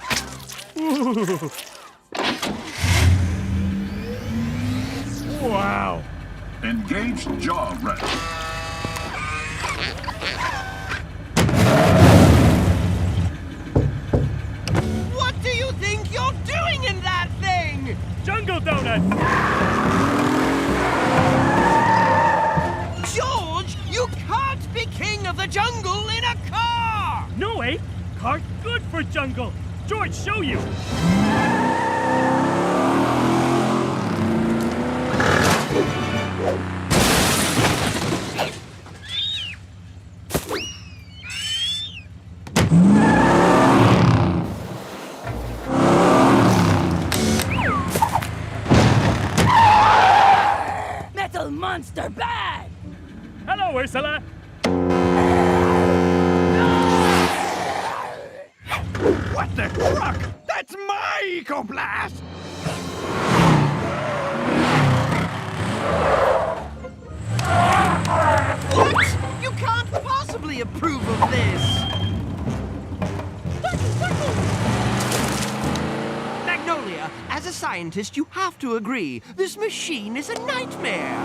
Wow. Engage jaw rest. What do you think you're doing in that thing? Jungle donuts! George, you can't be king of the jungle in a car! No, Ape. Car's good for jungle. George, show you. Metal monster bad! Hello, Ursula. What the truck? That's my Ecoblast! What? You can't possibly approve of this! Magnolia, as a scientist, you have to agree. This machine is a nightmare.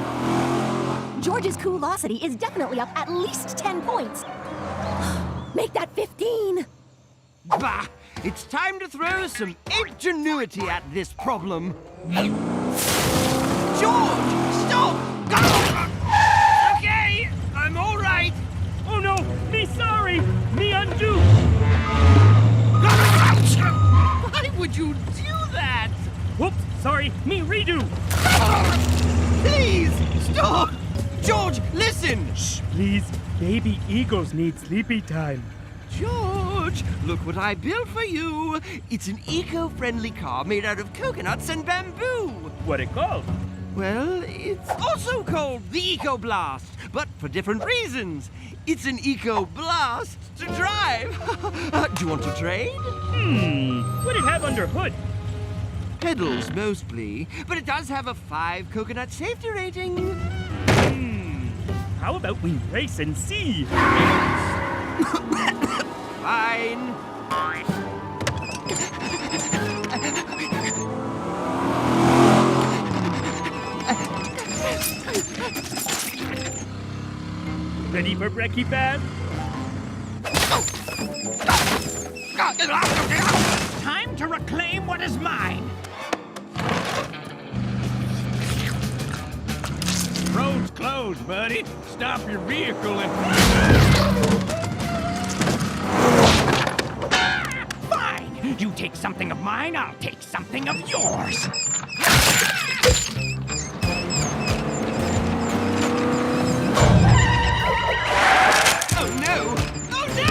George's coolosity is definitely up at least 10 points. Make that 15. Bah! It's time to throw some ingenuity at this problem. George! Stop! Okay, I'm all right. Oh no, me sorry. Me undo. Why would you do that? Whoops, sorry. Me redo. Please, stop! George, listen! Shh, please. Baby eagles need sleepy time. George, look what I built for you. It's an eco-friendly car made out of coconuts and bamboo. What it called? Well, it's also called the Ecoblast, but for different reasons. It's an Ecoblast to drive. Do you want to trade? What it have under hood? Pedals mostly, but it does have a 5 coconut safety rating. How about we race and see? Fine. Ready for brekkie pad? Time to reclaim what is mine. Road's closed, buddy. Stop your vehicle and... Fine! You take something of mine, I'll take something of yours. Oh no! Oh no!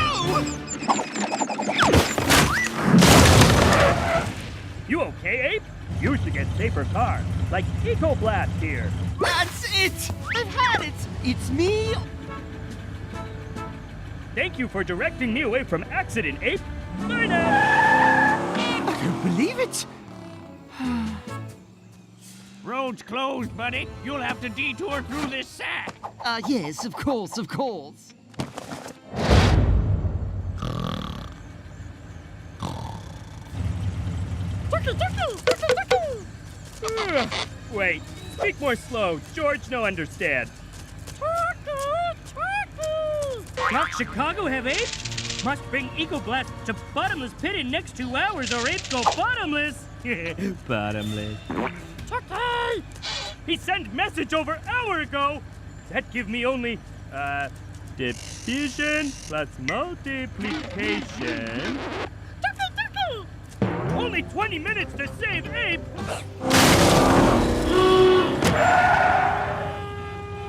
You okay, Ape? You should get safer car, like Ecoblast here. That's it! I've had it! It's me. Thank you for directing me away from accident, Ape. Bye now! I don't believe it! Road's closed, buddy. You'll have to detour through this sack. Yes, of course, of course. Wait, speak more slow. George no understand. Doc Chicago have ape? Must bring Ecoblast to bottomless pit in next 2 hours or ape go bottomless. Bottomless. Chucky! He sent message over hour ago. That give me only, division plus multiplication. Only 20 minutes to save Ape!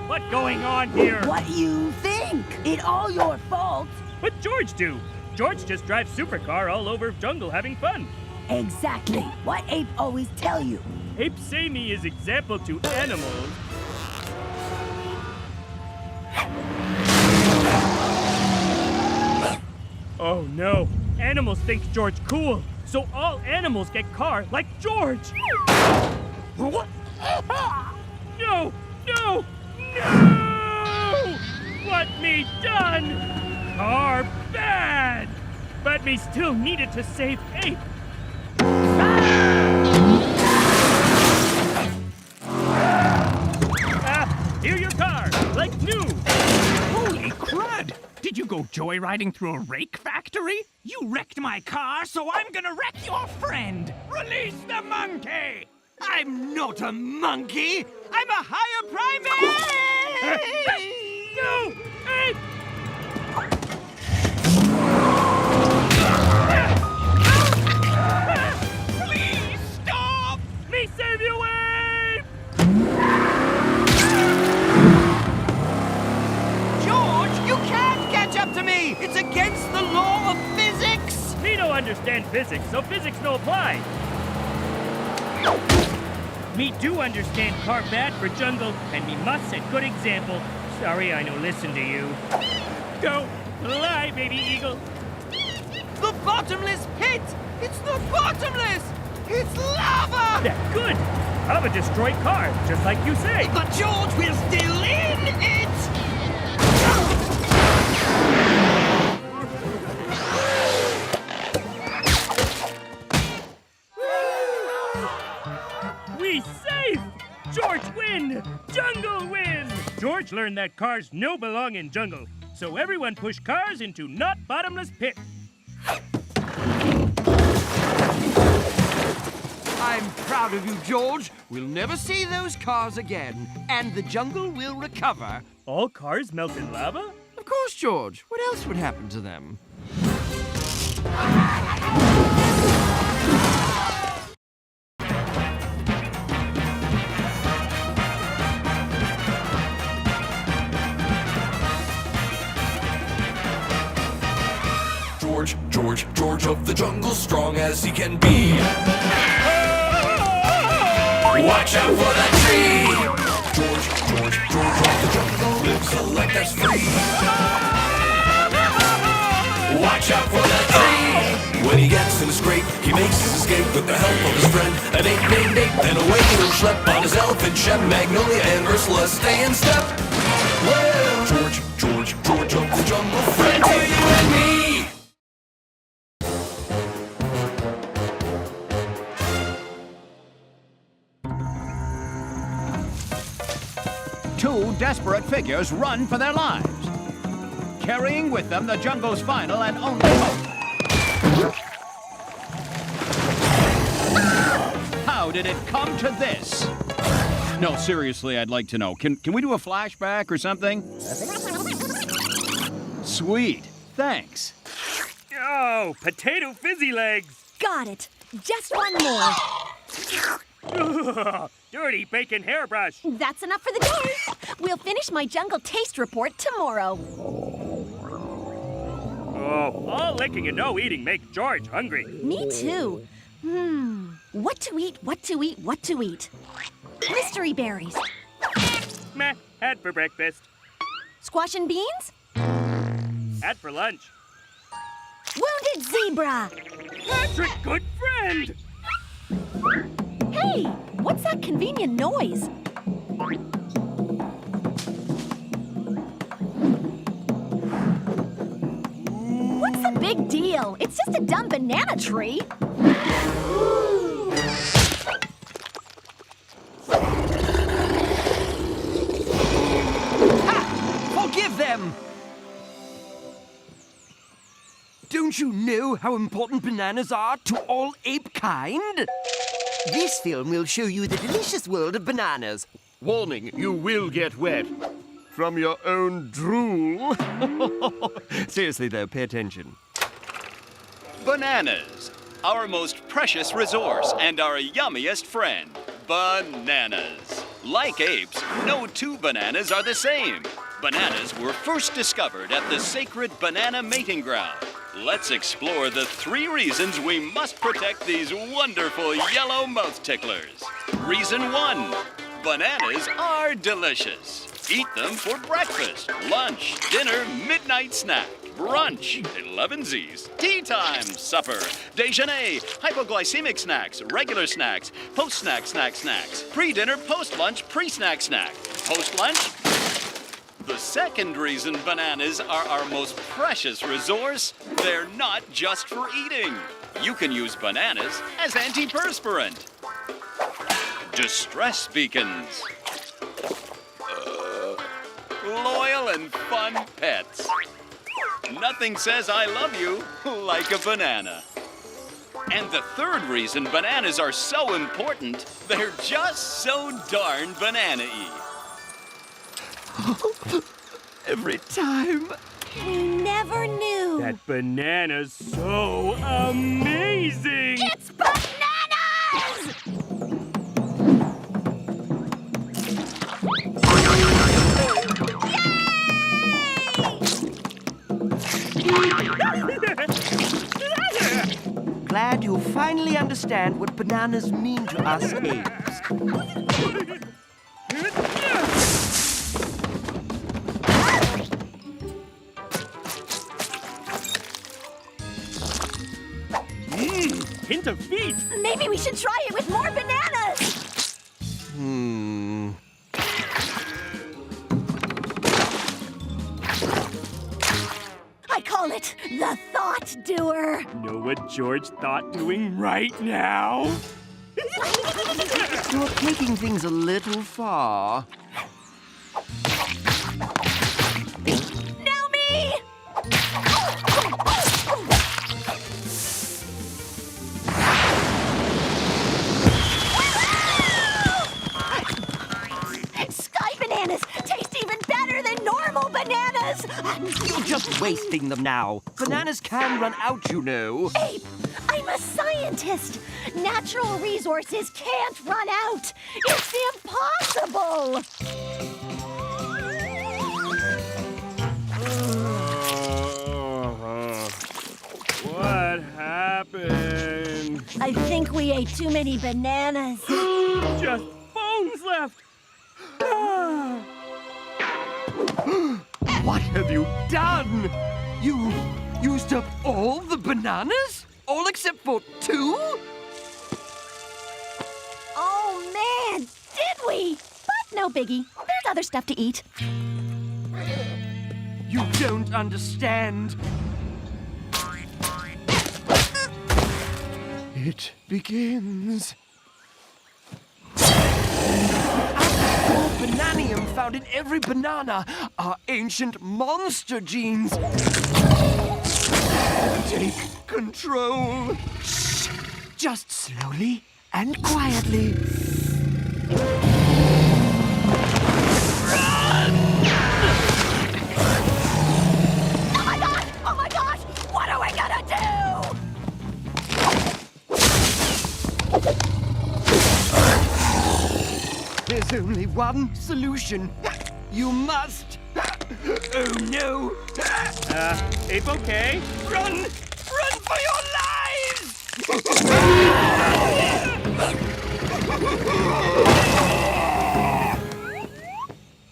What going on here? What you think? It all your fault. What George do? George just drives supercar all over jungle having fun. Exactly. What Ape always tell you. Ape say me is example to animals. Oh no, animals think George cool, so all animals get car like George. What? No, no, no! What me done? Car bad! But me still needed to save Ape. Here your car, like new. Holy crud! Did you go joyriding through a rake factory? You wrecked my car, so I'm gonna wreck your friend! Release the monkey! I'm not a monkey! I'm a higher primate! No! Ape! Please stop! Me save you, Ape! George, you can't catch up to me! It's against the law of physics! Me don't understand physics, so physics no apply. Me do understand car bad for jungle, and me must set good example. Sorry I no listen to you. Go fly, baby eagle. The bottomless pit! It's not bottomless! It's lava! That's good. Lava destroy cars, just like you say. But George, we're still in it! We safe! George win! Jungle win! George learned that cars no belong in jungle, so everyone push cars into not bottomless pit. I'm proud of you, George. We'll never see those cars again, and the jungle will recover. All cars melt in lava? Of course, George. What else would happen to them? George of the jungle, strong as he can be. Watch out for that tree! George of the jungle lives a life that's free. Watch out for that tree! When he gets in a scrape, he makes his escape with the help of his friend, an ape named Ape. Then away he'll schlep on his elephant shep. Magnolia and Ursula stay in step. Well, George of the jungle, friend to you and me. Two desperate figures run for their lives, carrying with them the jungle's final and only hope. How did it come to this? No, seriously, I'd like to know. Can we do a flashback or something? Sweet. Thanks. Oh, potato fizzy legs. Got it. Just one more. Dirty bacon hairbrush. That's enough for the day. We'll finish my jungle taste report tomorrow. Oh, all licking and no eating make George hungry. Me too. What to eat, what to eat, what to eat. Mystery berries. Meh, had for breakfast. Squash and beans? Had for lunch. Wounded zebra. Patrick, good friend. Hey, what's that convenient noise? What's the big deal? It's just a dumb banana tree. Ha! Forgive them! Don't you know how important bananas are to all ape kind? This film will show you the delicious world of bananas. Warning, you will get wet. From your own drool. Seriously, though, pay attention. Bananas, our most precious resource and our yummiest friend. Bananas. Like apes, no two bananas are the same. Bananas were first discovered at the sacred banana mating ground. Let's explore the 3 reasons we must protect these wonderful yellow mouth ticklers. Reason 1, bananas are delicious. Eat them for breakfast, lunch, dinner, midnight snack, brunch, 11Z's, tea time, supper, déjeuner, hypoglycemic snacks, regular snacks, post-snack snacks, pre-dinner, post-lunch, pre-snack snack, post-lunch. The second reason bananas are our most precious resource, they're not just for eating. You can use bananas as antiperspirant, distress beacons, loyal and fun pets. Nothing says I love you like a banana. And the third reason bananas are so important, they're just so darn banana-y. Every time. We never knew. That banana's so amazing! It's bananas! Glad you finally understand what bananas mean to us apes. Hint of feet! Maybe we should try it with more bananas! I call it the thought doer. Know what George thought doing right now? You're taking things a little far. Now me! Sky bananas taste even better than normal bananas! You're just wasting them now. Bananas can run out, you know. Ape, I'm a scientist. Natural resources can't run out. It's impossible. What happened? I think we ate too many bananas. Just bones left. What have you done? You used up all the bananas? All except for 2? Oh, man, did we? But no biggie. There's other stuff to eat. You don't understand. It begins. Bananium found in every banana are ancient monster genes. Take control. Shh. Just slowly and quietly. Oh my gosh! What are we gonna do? There's only one solution. You must. Oh no! Ape okay? Run! Run for your lives!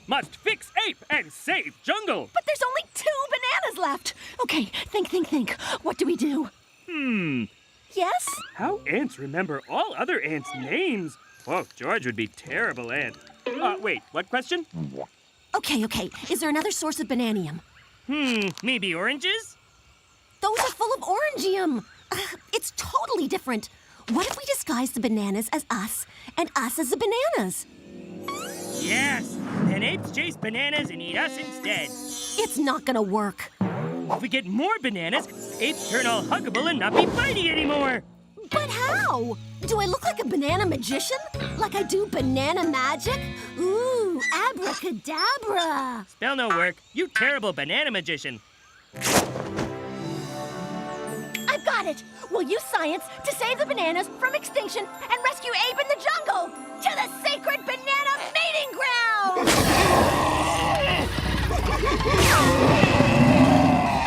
Must fix Ape and save Jungle. But there's only 2 bananas left. Okay, think. What do we do? Yes? How ants remember all other ants' names? Whoa, George would be terrible ant. Wait, what question? Okay. Is there another source of bananium? Maybe oranges? Those are full of orangium. It's totally different. What if we disguise the bananas as us and us as the bananas? Yes, then apes chase bananas and eat us instead. It's not gonna work. If we get more bananas, apes turn all huggable and not be fighty anymore. But how? Do I look like a banana magician? Like I do banana magic? Ooh, abracadabra. Spell no work. You terrible banana magician. I've got it. We'll use science to save the bananas from extinction and rescue Ape in the jungle to the sacred banana mating ground.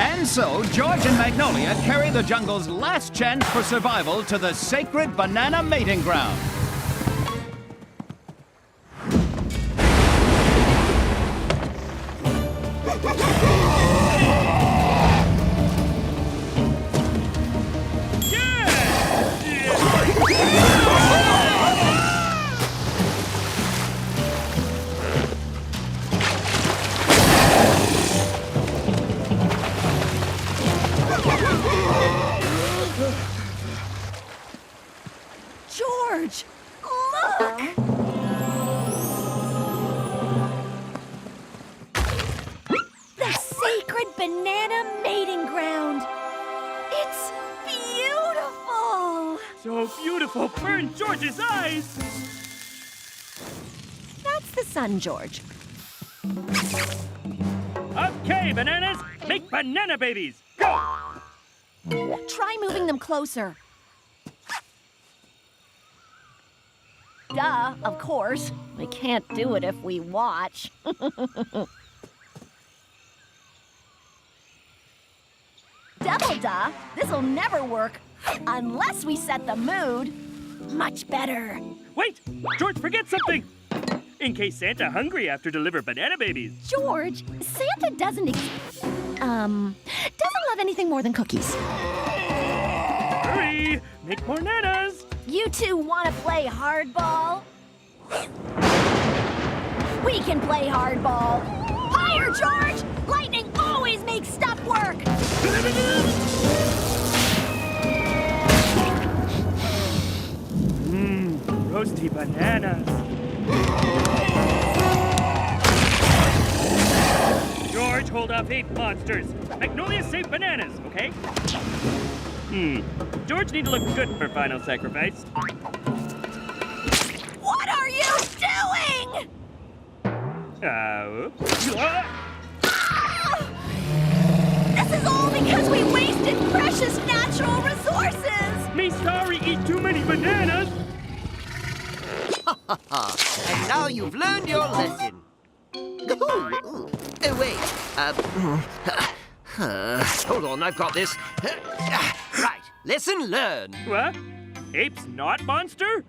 And so, George and Magnolia carry the jungle's last chance for survival to the sacred banana mating ground. George, look! The sacred banana mating ground. It's beautiful. So beautiful, burn George's eyes. That's the sun, George. Okay, bananas, make banana babies. Go! Try moving them closer. Duh, of course. We can't do it if we watch. Double duh, this'll never work. Unless we set the mood. Much better. Wait, George, forget something. In case Santa hungry after deliver banana babies. George, Santa doesn't love anything more than cookies. Hurry, make more nanas. You two want to play hardball? We can play hardball. Higher, George! Lightning always makes stuff work! Roasty bananas. George, hold off ape monsters. Magnolia, save bananas, okay? George need to look good for final sacrifice. What are you doing? This is all because we wasted precious natural resources! Me sorry, eat too many bananas! And now you've learned your lesson. Oh, wait. Hold on, I've got this. Right, lesson learned. What? Apes not monster?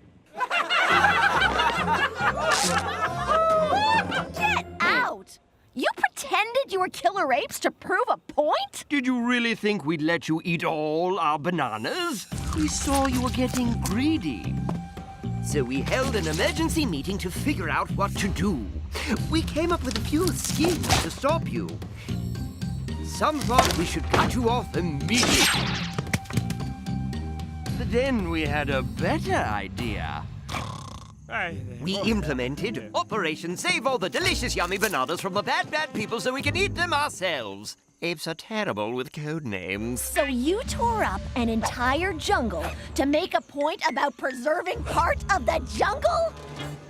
Get out! You pretended you were killer apes to prove a point? Did you really think we'd let you eat all our bananas? We saw you were getting greedy. So we held an emergency meeting to figure out what to do. We came up with a few schemes to stop you. Some thought we should cut you off immediately. But then we had a better idea. We implemented Operation Save All the Delicious Yummy Bananas from the bad people so we can eat them ourselves. Apes are terrible with code names. So you tore up an entire jungle to make a point about preserving part of the jungle?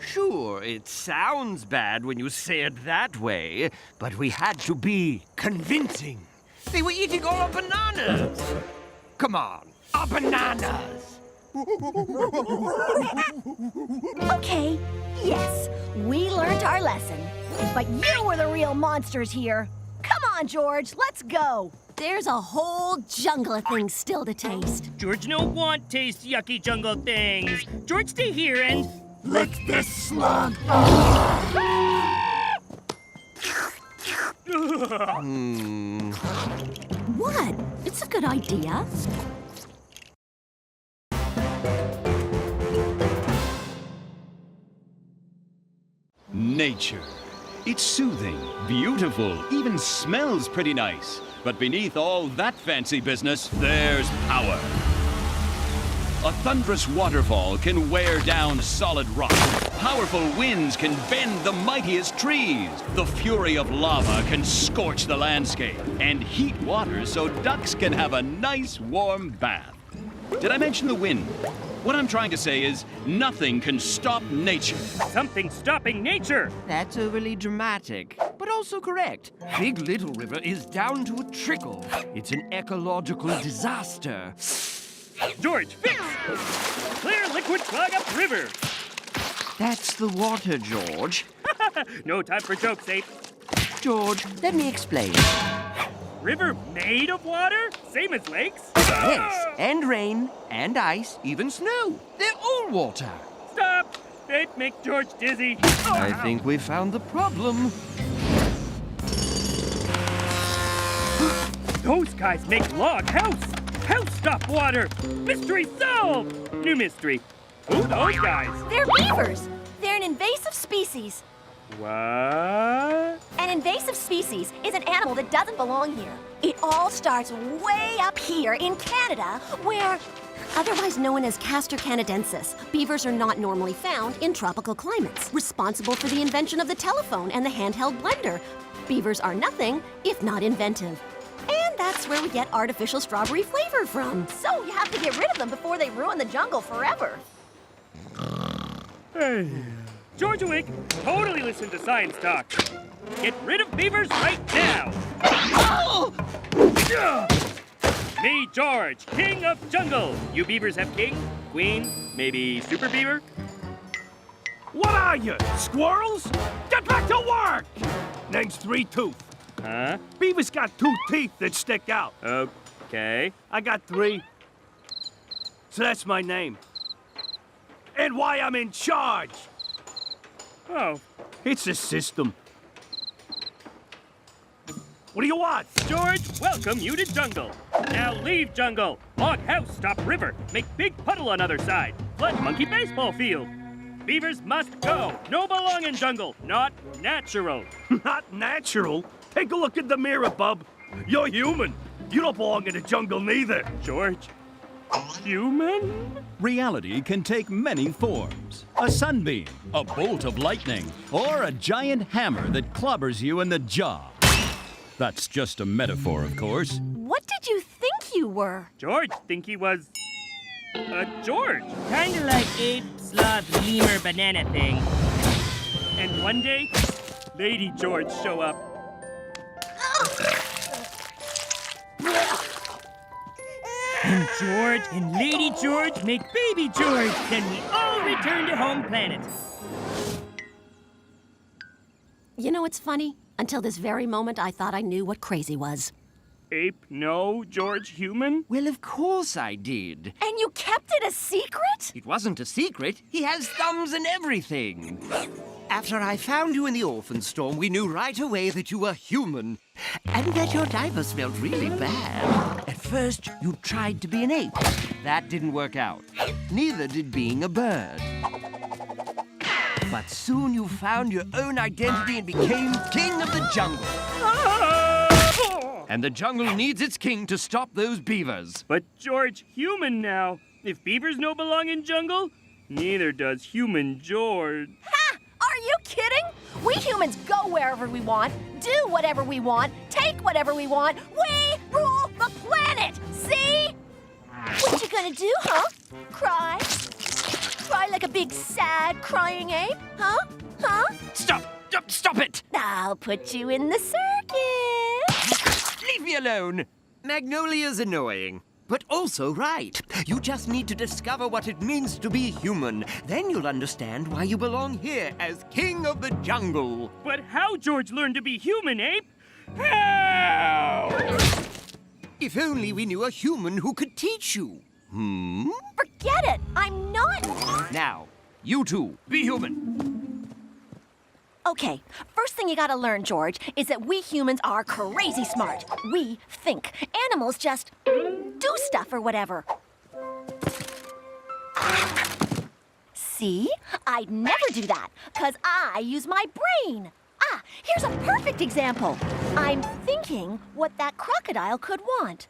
Sure, it sounds bad when you say it that way, but we had to be convincing. They were eating all our bananas. Come on, our bananas. Okay, yes, we learned our lesson. But you were the real monsters here. Come on, George, let's go. There's a whole jungle of things still to taste. George no want taste yucky jungle things. George stay here and... Lick this slug. What? It's a good idea. Nature. It's soothing, beautiful, even smells pretty nice. But beneath all that fancy business, there's power. A thunderous waterfall can wear down solid rock. Powerful winds can bend the mightiest trees. The fury of lava can scorch the landscape. And heat water so ducks can have a nice warm bath. Did I mention the wind? What I'm trying to say is nothing can stop nature. Something stopping nature. That's overly dramatic, but also correct. Big Little River is down to a trickle. It's an ecological disaster. George, fix! Clear liquid clog up river. That's the water, George. No time for jokes, Ape. George, let me explain. River made of water? Same as lakes? Yes, and rain, and ice, even snow. They're all water. Stop! Ape make George dizzy. I think we found the problem. Those guys make log house. House stop water. Mystery solved. New mystery. Who are those guys? They're beavers. They're an invasive species. What? An invasive species is an animal that doesn't belong here. It all starts way up here in Canada, where, otherwise known as Castor canadensis, beavers are not normally found in tropical climates. Responsible for the invention of the telephone and the handheld blender, beavers are nothing if not inventive. And that's where we get artificial strawberry flavor from. So you have to get rid of them before they ruin the jungle forever. Hey. George Awake, totally listen to science talk. Get rid of beavers right now. Me, George, king of jungle. You beavers have king, queen, maybe super beaver? What are you, squirrels? Get back to work! Name's Three Tooth. Huh? Beaver's got 2 teeth that stick out. Okay. I got 3. So that's my name. And why I'm in charge. Oh. It's a system. What do you want? George, welcome you to jungle. Now leave jungle. Log house, stop river. Make big puddle on other side. Flood monkey baseball field. Beavers must go. No belong in jungle. Not natural. Not natural? Take a look in the mirror, bub. You're human. You don't belong in the jungle neither. George, human? Reality can take many forms. A sunbeam, a bolt of lightning, or a giant hammer that clobbers you in the jaw. That's just a metaphor, of course. What did you think you were? George think he was... George. Kinda like ape, sloth, lemur, banana thing. And one day, Lady George show up. And George and Lady George make baby George. Then we all return to home planet. You know what's funny? Until this very moment, I thought I knew what crazy was. Ape, no, George, human? Well, of course I did. And you kept it a secret? It wasn't a secret. He has thumbs and everything. After I found you in the orphan storm, we knew right away that you were human. And that your diaper smelled really bad. At first, you tried to be an ape. That didn't work out. Neither did being a bird. But soon you found your own identity and became king of the jungle. And the jungle needs its king to stop those beavers. But George, human now. If beavers no belong in jungle, neither does human George. Ha! Are you kidding? We humans go wherever we want, do whatever we want, take whatever we want. We rule the planet! See? What you gonna do, huh? Cry? Cry like a big, sad, crying ape? Huh? Huh? Stop it! I'll put you in the circus. Leave me alone. Magnolia's annoying, but also right. You just need to discover what it means to be human. Then you'll understand why you belong here as king of the jungle. But how George learned to be human, Ape? How? If only we knew a human who could teach you. Forget it. I'm not. Now, you two, be human. Okay, first thing you gotta learn, George, is that we humans are crazy smart. We think. Animals just do stuff or whatever. See? I'd never do that, because I use my brain. Ah, here's a perfect example. I'm thinking what that crocodile could want.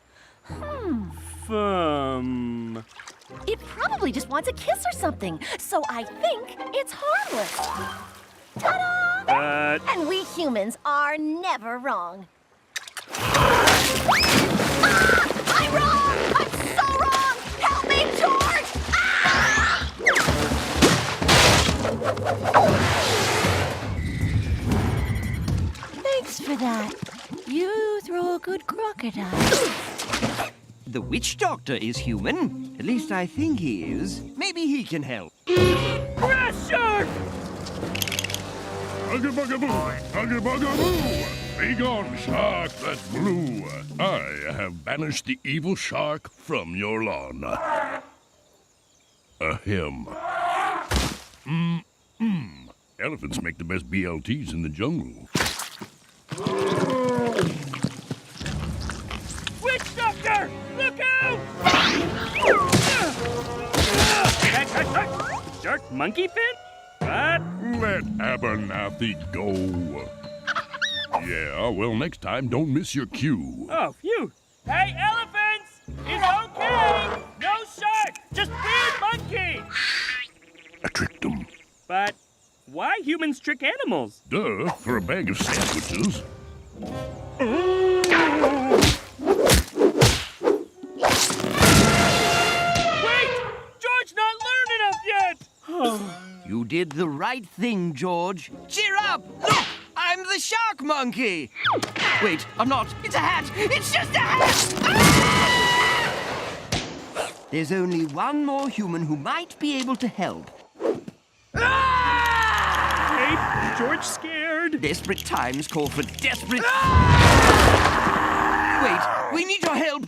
It probably just wants a kiss or something, so I think it's harmless. Ta-da! And we humans are never wrong. I'm wrong! I'm so wrong! Help me, George! Thanks for that. You throw a good crocodile. The witch doctor is human. At least I think he is. Maybe he can help. Grass shark! Ugga-bugga-boo! Ugga-bugga-boo! Be gone, shark that's blue. I have banished the evil shark from your lawn. Ahem. Elephants make the best BLTs in the jungle. Witch doctor! Look out! Shark monkey fin? What? Let Abernathy go. Yeah, well, next time, don't miss your cue. Oh, phew. Hey, elephants! It's okay! No shark! Just weird monkey! I tricked them. But why humans trick animals? Duh, for a bag of sandwiches. Wait! George not learned enough yet! You did the right thing, George. Cheer up! Look! I'm the shark monkey! Wait, I'm not. It's a hat! It's just a hat! Ah! There's only one more human who might be able to help. Hey, George scared. Desperate times call for desperate... Wait, we need your help.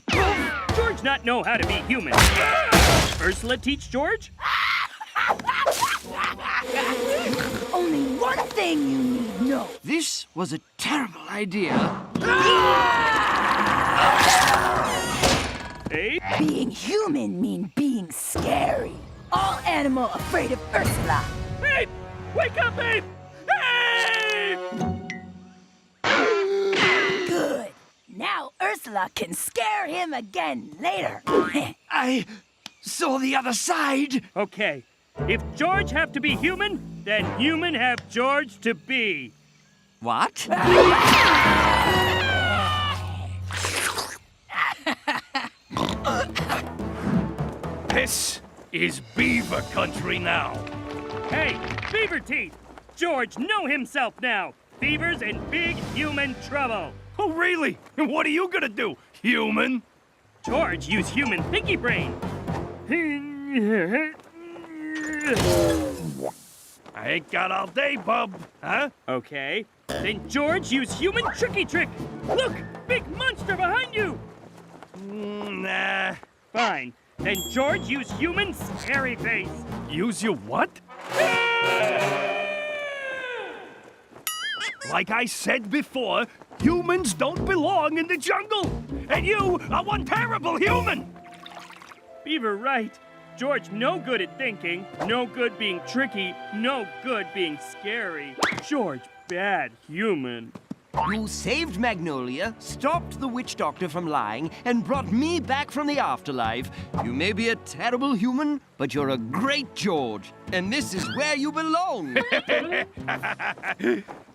George not know how to be human. Ursula teach George? Only one thing you need to know. This was a terrible idea. Ape? Being human mean being scary. All animal afraid of Ursula. Ape! Wake up, Ape! Ape! Good. Now Ursula can scare him again later. I saw the other side. Okay. If George have to be human, then human have George to be. What? This is Beaver country now. Hey, Beaver teeth! George know himself now. Beaver's in big human trouble. Oh, really? And what are you gonna do, human? George use human thinky brain. I ain't got all day, bub. Huh? Okay. Then George use human tricky trick. Look, big monster behind you. Nah. Fine. Then George use human scary face. Use your what? Like I said before, humans don't belong in the jungle. And you are one terrible human. Beaver right. George no good at thinking, no good being tricky, no good being scary. George bad human. You saved Magnolia, stopped the witch doctor from lying, and brought me back from the afterlife. You may be a terrible human, but you're a great George. And this is where you belong.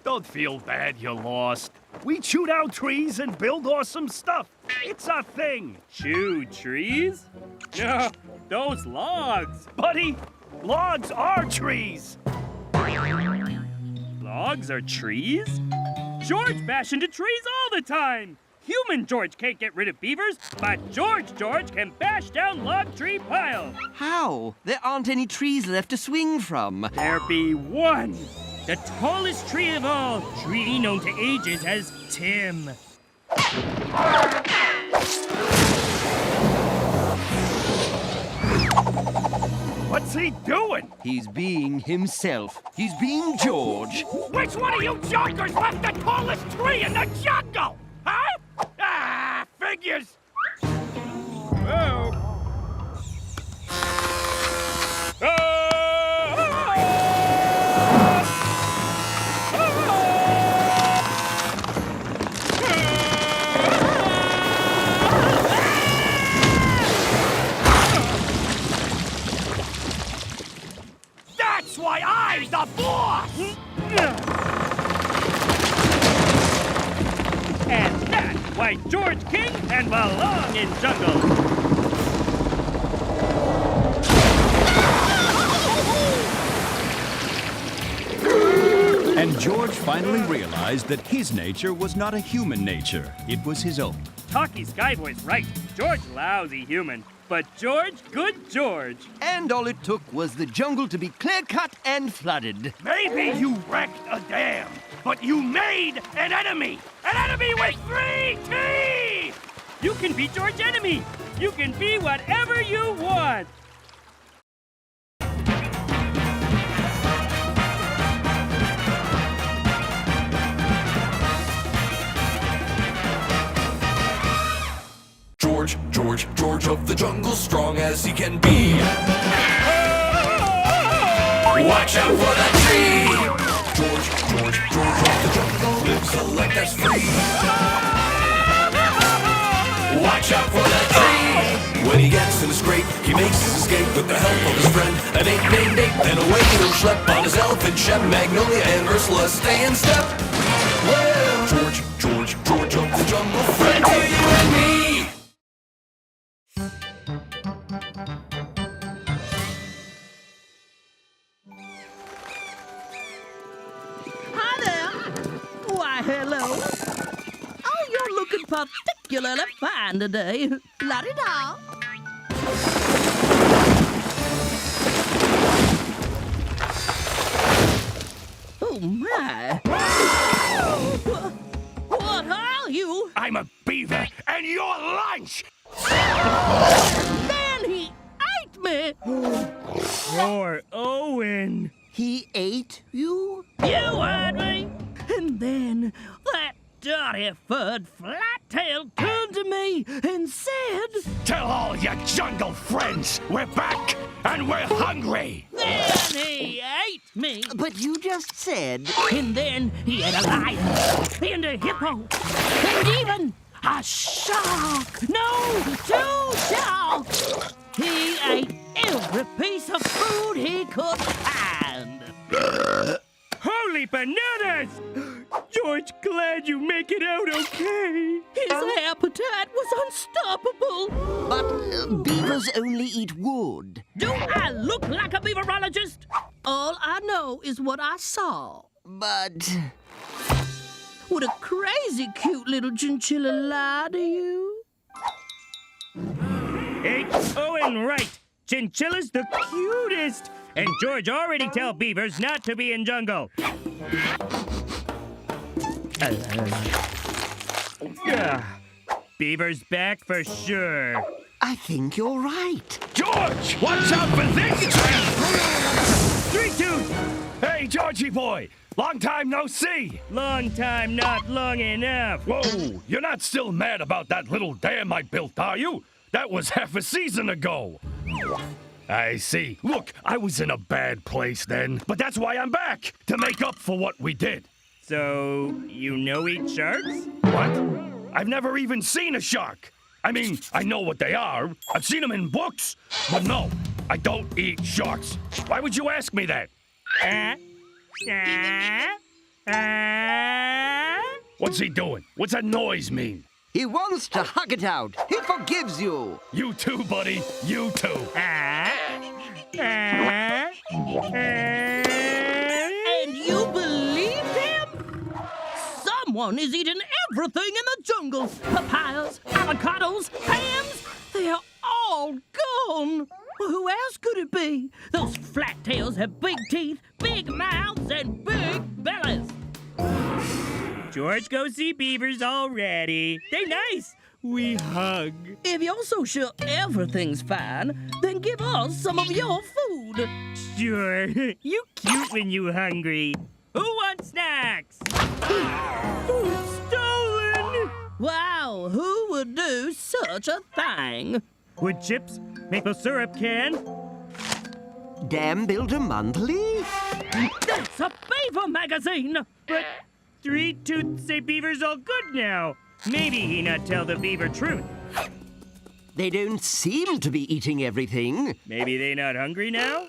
Don't feel bad you lost. We chew down trees and build awesome stuff. It's our thing. Chew trees? No, those logs. Buddy, logs are trees. Logs are trees? George bash into trees all the time. Human George can't get rid of beavers, but George can bash down log tree pile. How? There aren't any trees left to swing from. There be one. The tallest tree of all, tree known to ages as Tim. What's he doing? He's being himself. He's being George. Which one of you jokers left the tallest tree in the jungle? Huh? Ah, figures. Oh. And that's why George King can belong in jungle. And George finally realized that his nature was not a human nature. It was his own. Talkie Skyboy's right. George lousy human. But George, good George. And all it took was the jungle to be clear-cut and flooded. Maybe you wrecked a dam, but you made an enemy! An enemy with 3 teeth! You can be George Enemy. You can be whatever you want. George of the jungle, strong as he can be. Watch out for that tree! George of the jungle lives a life that's free. Watch out for that tree! When he gets in a scrape, he makes his escape with the help of his friend, an ape named Ape. Then away he'll schlep on his elephant shep. Magnolia and Ursula stay in step. Well, George of the jungle, friend to you and me. Hello. Oh, you're looking particularly fine today. La-di-da. Oh, my. What are you? I'm a beaver, and you're lunch! Man, he ate me! Poor Owen. He ate you? You heard me! And then that dirty furred flat-tail turned to me and said, Tell all your jungle friends we're back and we're hungry! Then he ate me! But you just said... And then he had a lion and a hippo and even a shark! No, 2 sharks! He ate every piece of food he could find. Holy bananas! George, glad you make it out okay. His appetite was unstoppable. But beavers only eat wood. Do I look like a beaverologist? All I know is what I saw. But... Would a crazy cute little chinchilla lie to you? Ain't Owen right? Chinchilla's the cutest. And George already tell beavers not to be in jungle. Beaver's back for sure. I think you're right. George, watch out for this! 3 Tooth! Hey, Georgie boy! Long time no see! Long time, not long enough. Whoa, you're not still mad about that little dam I built, are you? That was half a season ago. I see. Look, I was in a bad place then, but that's why I'm back, to make up for what we did. So, you know eat sharks? What? I've never even seen a shark. I mean, I know what they are. I've seen them in books. But no, I don't eat sharks. Why would you ask me that? What's he doing? What's that noise mean? He wants to hug it out. He forgives you. You too, buddy. You too. And you believed him? Someone is eating everything in the jungle. Papayas, avocados, hams. They're all gone. Well, who else could it be? Those flat tails have big teeth, big mouths, and big bellies. George goes see beavers already. They nice. We hug. If you're so sure everything's fine, then give us some of your food. Sure. You cute when you hungry. Who wants snacks? Food stolen! Wow, who would do such a thing? Wood chips, maple syrup can. Dam Builder Monthly? That's a Beaver magazine! But 3 Tooth say beaver's all good now. Maybe he not tell the beaver truth. They don't seem to be eating everything. Maybe they not hungry now?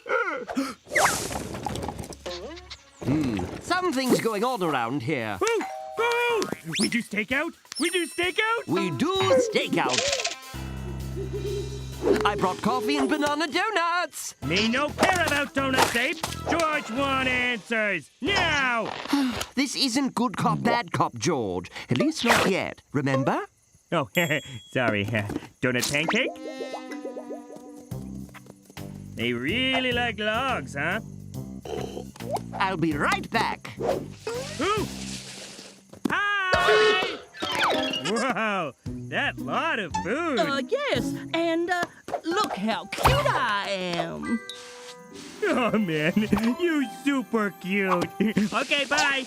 Something's going on around here. Woo! Woo! We do stakeout? We do stakeout? We do stakeout. I brought coffee and banana donuts. Me no care about donuts, Ape. George want answers. Now! This isn't good cop, bad cop, George. At least not yet. Remember? Oh, sorry. Donut pancake? They really like logs, huh? I'll be right back. Who? Hi! Whoa, that lot of food. Yes, and look how cute I am. Oh, man, you super cute. Okay, bye.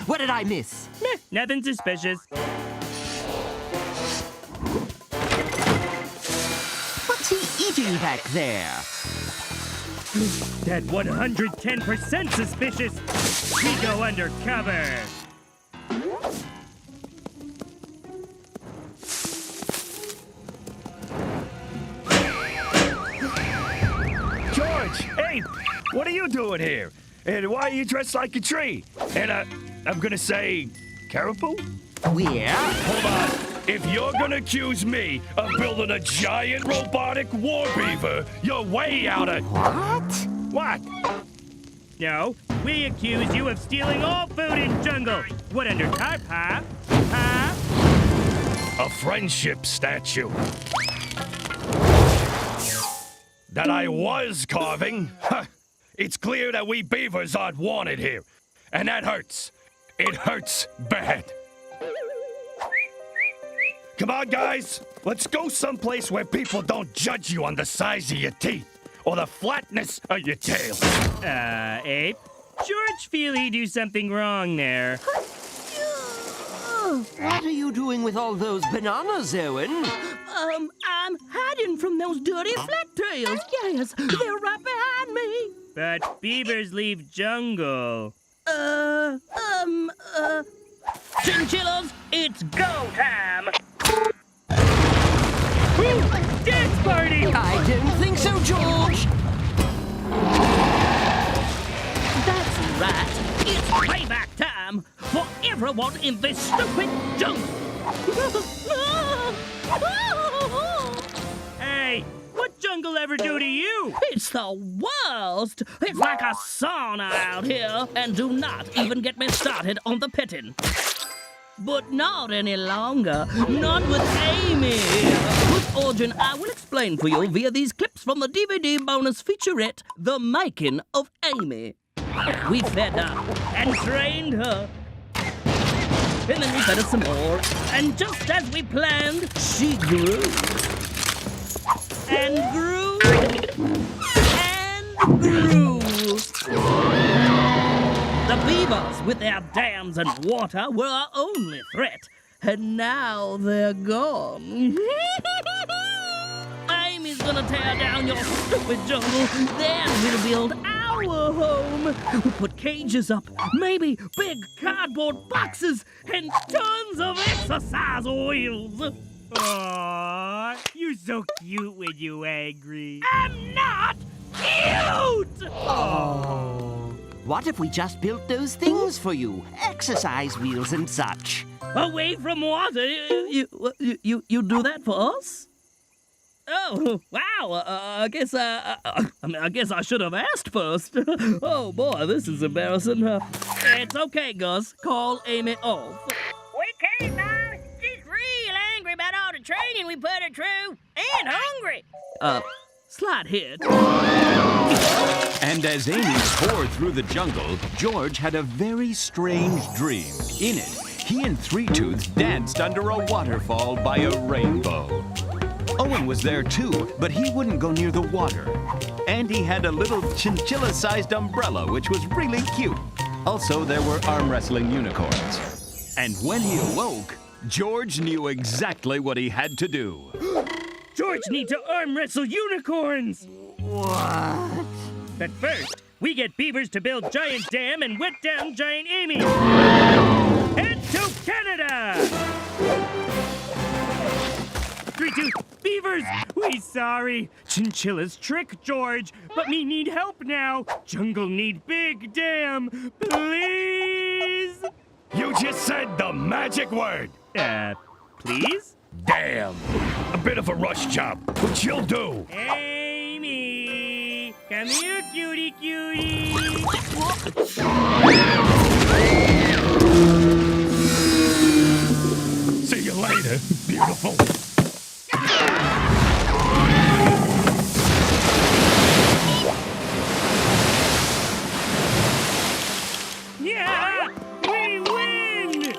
What did I miss? Meh, nothing suspicious. What's he eating back there? That 110% suspicious. We go undercover. George, Ape, what are you doing here? And why are you dressed like a tree? And I'm gonna say, caribou? Where? Hold on. If you're gonna accuse me of building a giant robotic war beaver, you're way out of... What? What? No, we accuse you of stealing all food in jungle. What under tarp, huh? Huh? A friendship statue. That I was carving. It's clear that we beavers aren't wanted here. And that hurts. It hurts bad. Come on, guys. Let's go someplace where people don't judge you on the size of your teeth or the flatness of your tail. Ape, George feel he do something wrong there. What are you doing with all those bananas, Owen? I'm hiding from those dirty flat-tails. Yes, they're right behind me. But beavers leave jungle. Chinchillas, it's go time. Woo! Dance party! I don't think so, George. That's right. It's payback time for everyone in this stupid jungle. Hey, what jungle ever do to you? It's the worst. It's like a sauna out here. And do not even get me started on the petting. But not any longer. Not with Amy. Whose origin I will explain for you via these clips from the DVD bonus featurette, The Making of Amy. We fed her and trained her. And then we fed her some more. And just as we planned, she grew. And grew. And grew. The beavers, with their dams and water, were our only threat. And now they're gone. Amy's gonna tear down your stupid jungle. Then we'll build our home. We'll put cages up, maybe big cardboard boxes, and tons of exercise wheels. Aww, you're so cute when you angry. I'm not cute! Oh. What if we just built those things for you? Exercise wheels and such. Away from water? You do that for us? Oh, wow. I guess I should have asked first. Oh, boy, this is embarrassing. It's okay, Gus. Call Amy off. We came now. She's real angry about all the training we put her through. And hungry. Slight hit. And as Amy poured through the jungle, George had a very strange dream. In it, he and Three Tooths danced under a waterfall by a rainbow. Owen was there too, but he wouldn't go near the water. And he had a little chinchilla-sized umbrella, which was really cute. Also, there were arm wrestling unicorns. And when he awoke, George knew exactly what he had to do. George needs to arm wrestle unicorns! What? But first, we get beavers to build giant dam and wet down giant Amy. Head to Canada! Three Tooth, Beavers! We sorry. Chinchillas trick George, but me need help now. Jungle need big dam. Please? You just said the magic word. Please? Damn. A bit of a rush job, but you'll do. Amy! Come here, cutie cutie! See you later, beautiful. Yeah! We win!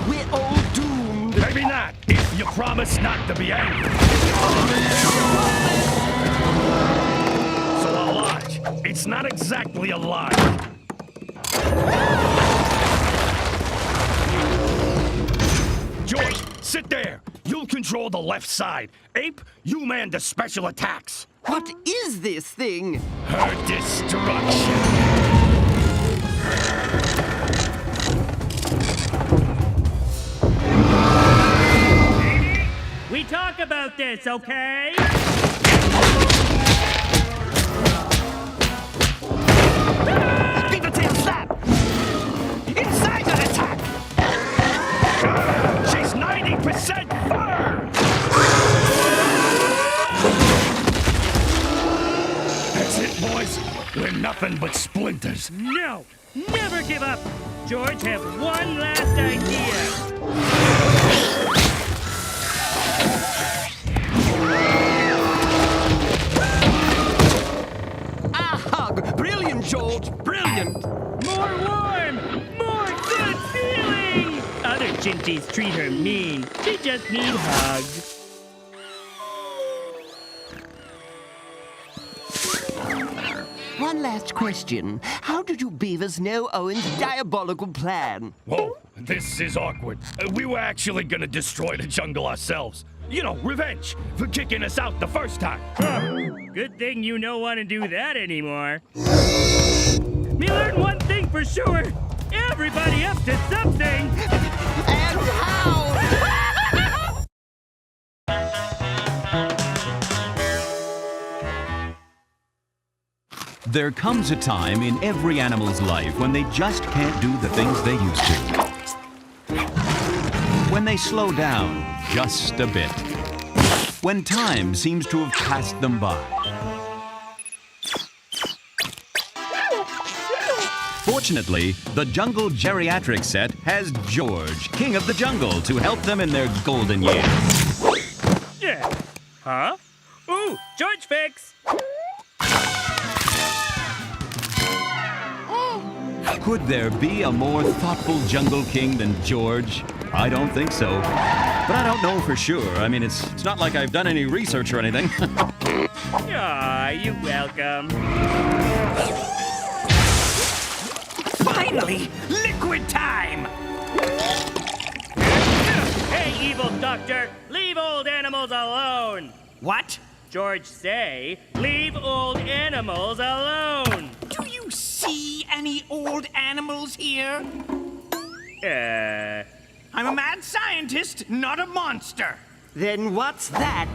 We're all doomed. Maybe not, if you promise not to be angry. So a lodge. It's not exactly a lodge. George, sit there. You'll control the left side. Ape, you man the special attacks. What is this thing? Her destruction. We talk about this, okay? Beaver tail slap! Inside that attack! She's 90% fur! That's it, boys. We're nothing but splinters. No! Never give up! George, have one last idea. Brilliant, George! Brilliant! More warm! More good feeling! Other chinchies treat her mean. She just need hugs. One last question. How did you beavers know Owen's diabolical plan? Whoa, this is awkward. We were actually gonna destroy the jungle ourselves. You know, revenge for kicking us out the first time. Good thing you don't want to do that anymore. Me learn one thing for sure. Everybody up to something. And how? There comes a time in every animal's life when they just can't do the things they used to. When they slow down just a bit. When time seems to have passed them by. Fortunately, the Jungle Geriatric Set has George, King of the Jungle, to help them in their golden years. Yeah. Huh? Ooh, George fix. Could there be a more thoughtful Jungle King than George? I don't think so. But I don't know for sure. I mean, it's not like I've done any research or anything. Aw, you're welcome. Finally, liquid time! Hey, evil doctor, leave old animals alone. What? George say, leave old animals alone. Do you see any old animals here? I'm a mad scientist, not a monster. Then what's that?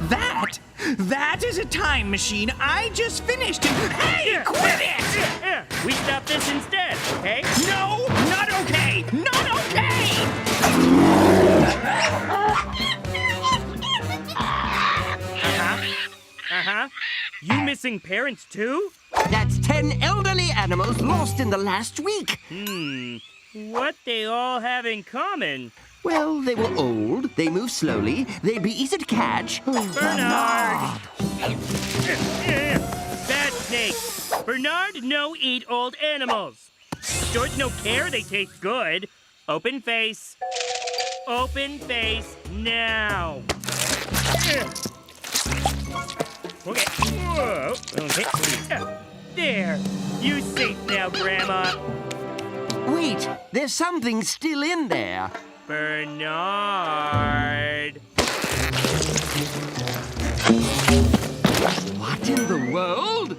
That? That is a time machine I just finished. Hey, quit it! We stop this instead, okay? No, not okay! Not okay! You missing parents too? That's 10 elderly animals lost in the last week. What they all have in common? Well, they were old, they move slowly, they'd be easy to catch. Bernard! Bad snake. Bernard no eat old animals. George no care they taste good. Open face. Open face now. Okay. Whoa. Okay. There. You safe now, Grandma. Wait, there's something still in there. Bernard. What in the world?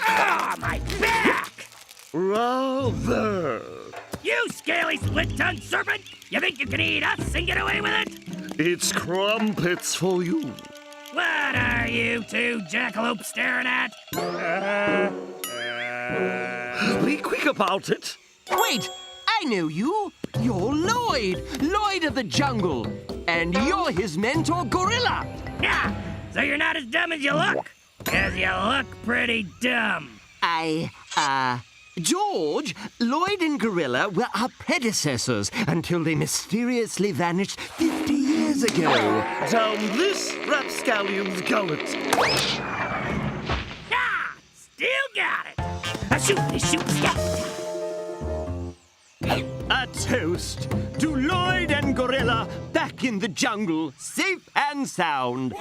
Ah, my back! Rather. scaly split-tongued serpent! You think you can eat us and get away with it? It's crumpets for you. What are you two jackalopes staring at? Be quick about it. Wait, I know you. You're Lloyd, Lloyd of the jungle. And you're his mentor, Gorilla. Yeah, so you're not as dumb as you look. 'Cause you look pretty dumb. George, Lloyd and Gorilla were our predecessors until they mysteriously vanished 50 years ago. Down this rapscallion's gullet. Ah, still got it. A shoot, scat. A toast to Lloyd and Gorilla back in the jungle, safe and sound.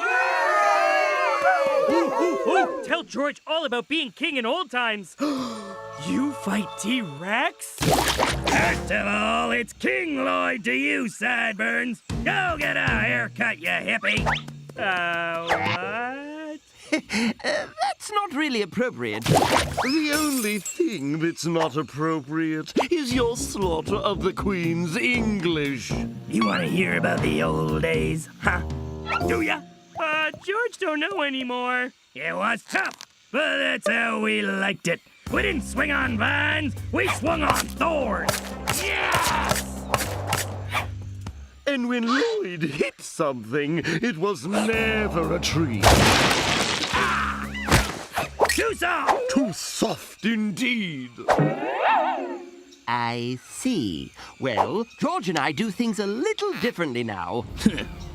Ooh, tell George all about being king in old times. You fight T-Rex? First of all, it's King Lloyd to you, sideburns. Go get a haircut, you hippie. What? That's not really appropriate. The only thing that's not appropriate is your slaughter of the Queen's English. You want to hear about the old days, huh? Do ya? George don't know anymore. It was tough, but that's how we liked it. We didn't swing on vines, we swung on thorns. Yes! And when Lloyd hit something, it was never a tree. Too soft! Too soft indeed. I see. Well, George and I do things a little differently now.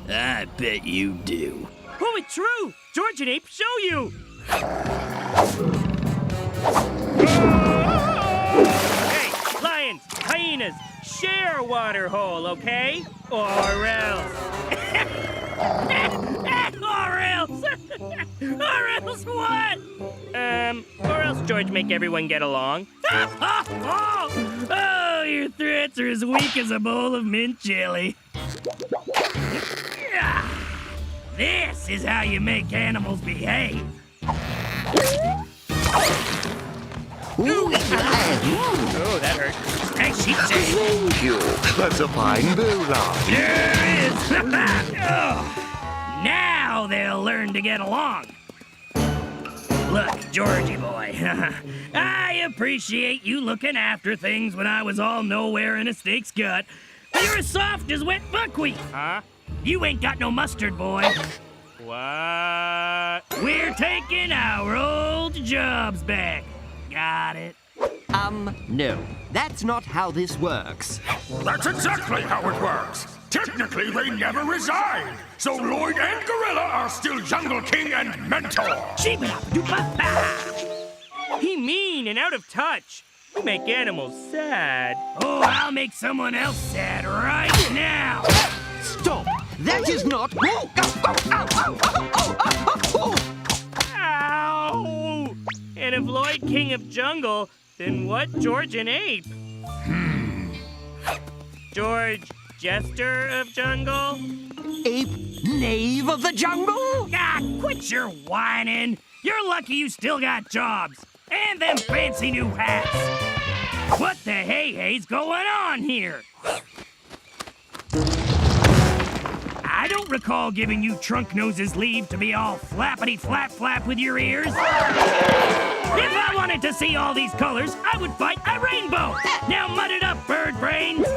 I bet you do. Oh, it's true. George and Ape show you. Hey, lions, hyenas, share a water hole, okay? Or else. Or else! Or else what? Or else George make everyone get along. Oh, your threats are as weak as a bowl of mint jelly. This is how you make animals behave. Ooh, Oh, that hurt. Hey, sheep Thank you. That's a fine bowline. There is. Oh, now they'll learn to get along. Look, Georgie boy, I appreciate you looking after things when I was all nowhere in a snake's gut, but you're as soft as wet buckwheat. Huh? You ain't got no mustard, boy. What? We're taking our old jobs back. Got it? No. That's not how this works. That's exactly how it works. Technically, they never resigned. So Lloyd and Gorilla are still Jungle King and Mentor. He mean and out of touch. You make animals sad. Oh, I'll make someone else sad right now. Stop! That is not... Ow! And if Lloyd King of Jungle, then what George and Ape? George Jester of Jungle? Ape Knave of the Jungle? Ah, quit your whining. You're lucky you still got jobs. And them fancy new hats. What the hey-hey's going on here? I don't recall giving you trunk noses leave to be all flappity-flap-flap with your ears. If I wanted to see all these colors, I would fight a rainbow. Now mud it up, bird brains.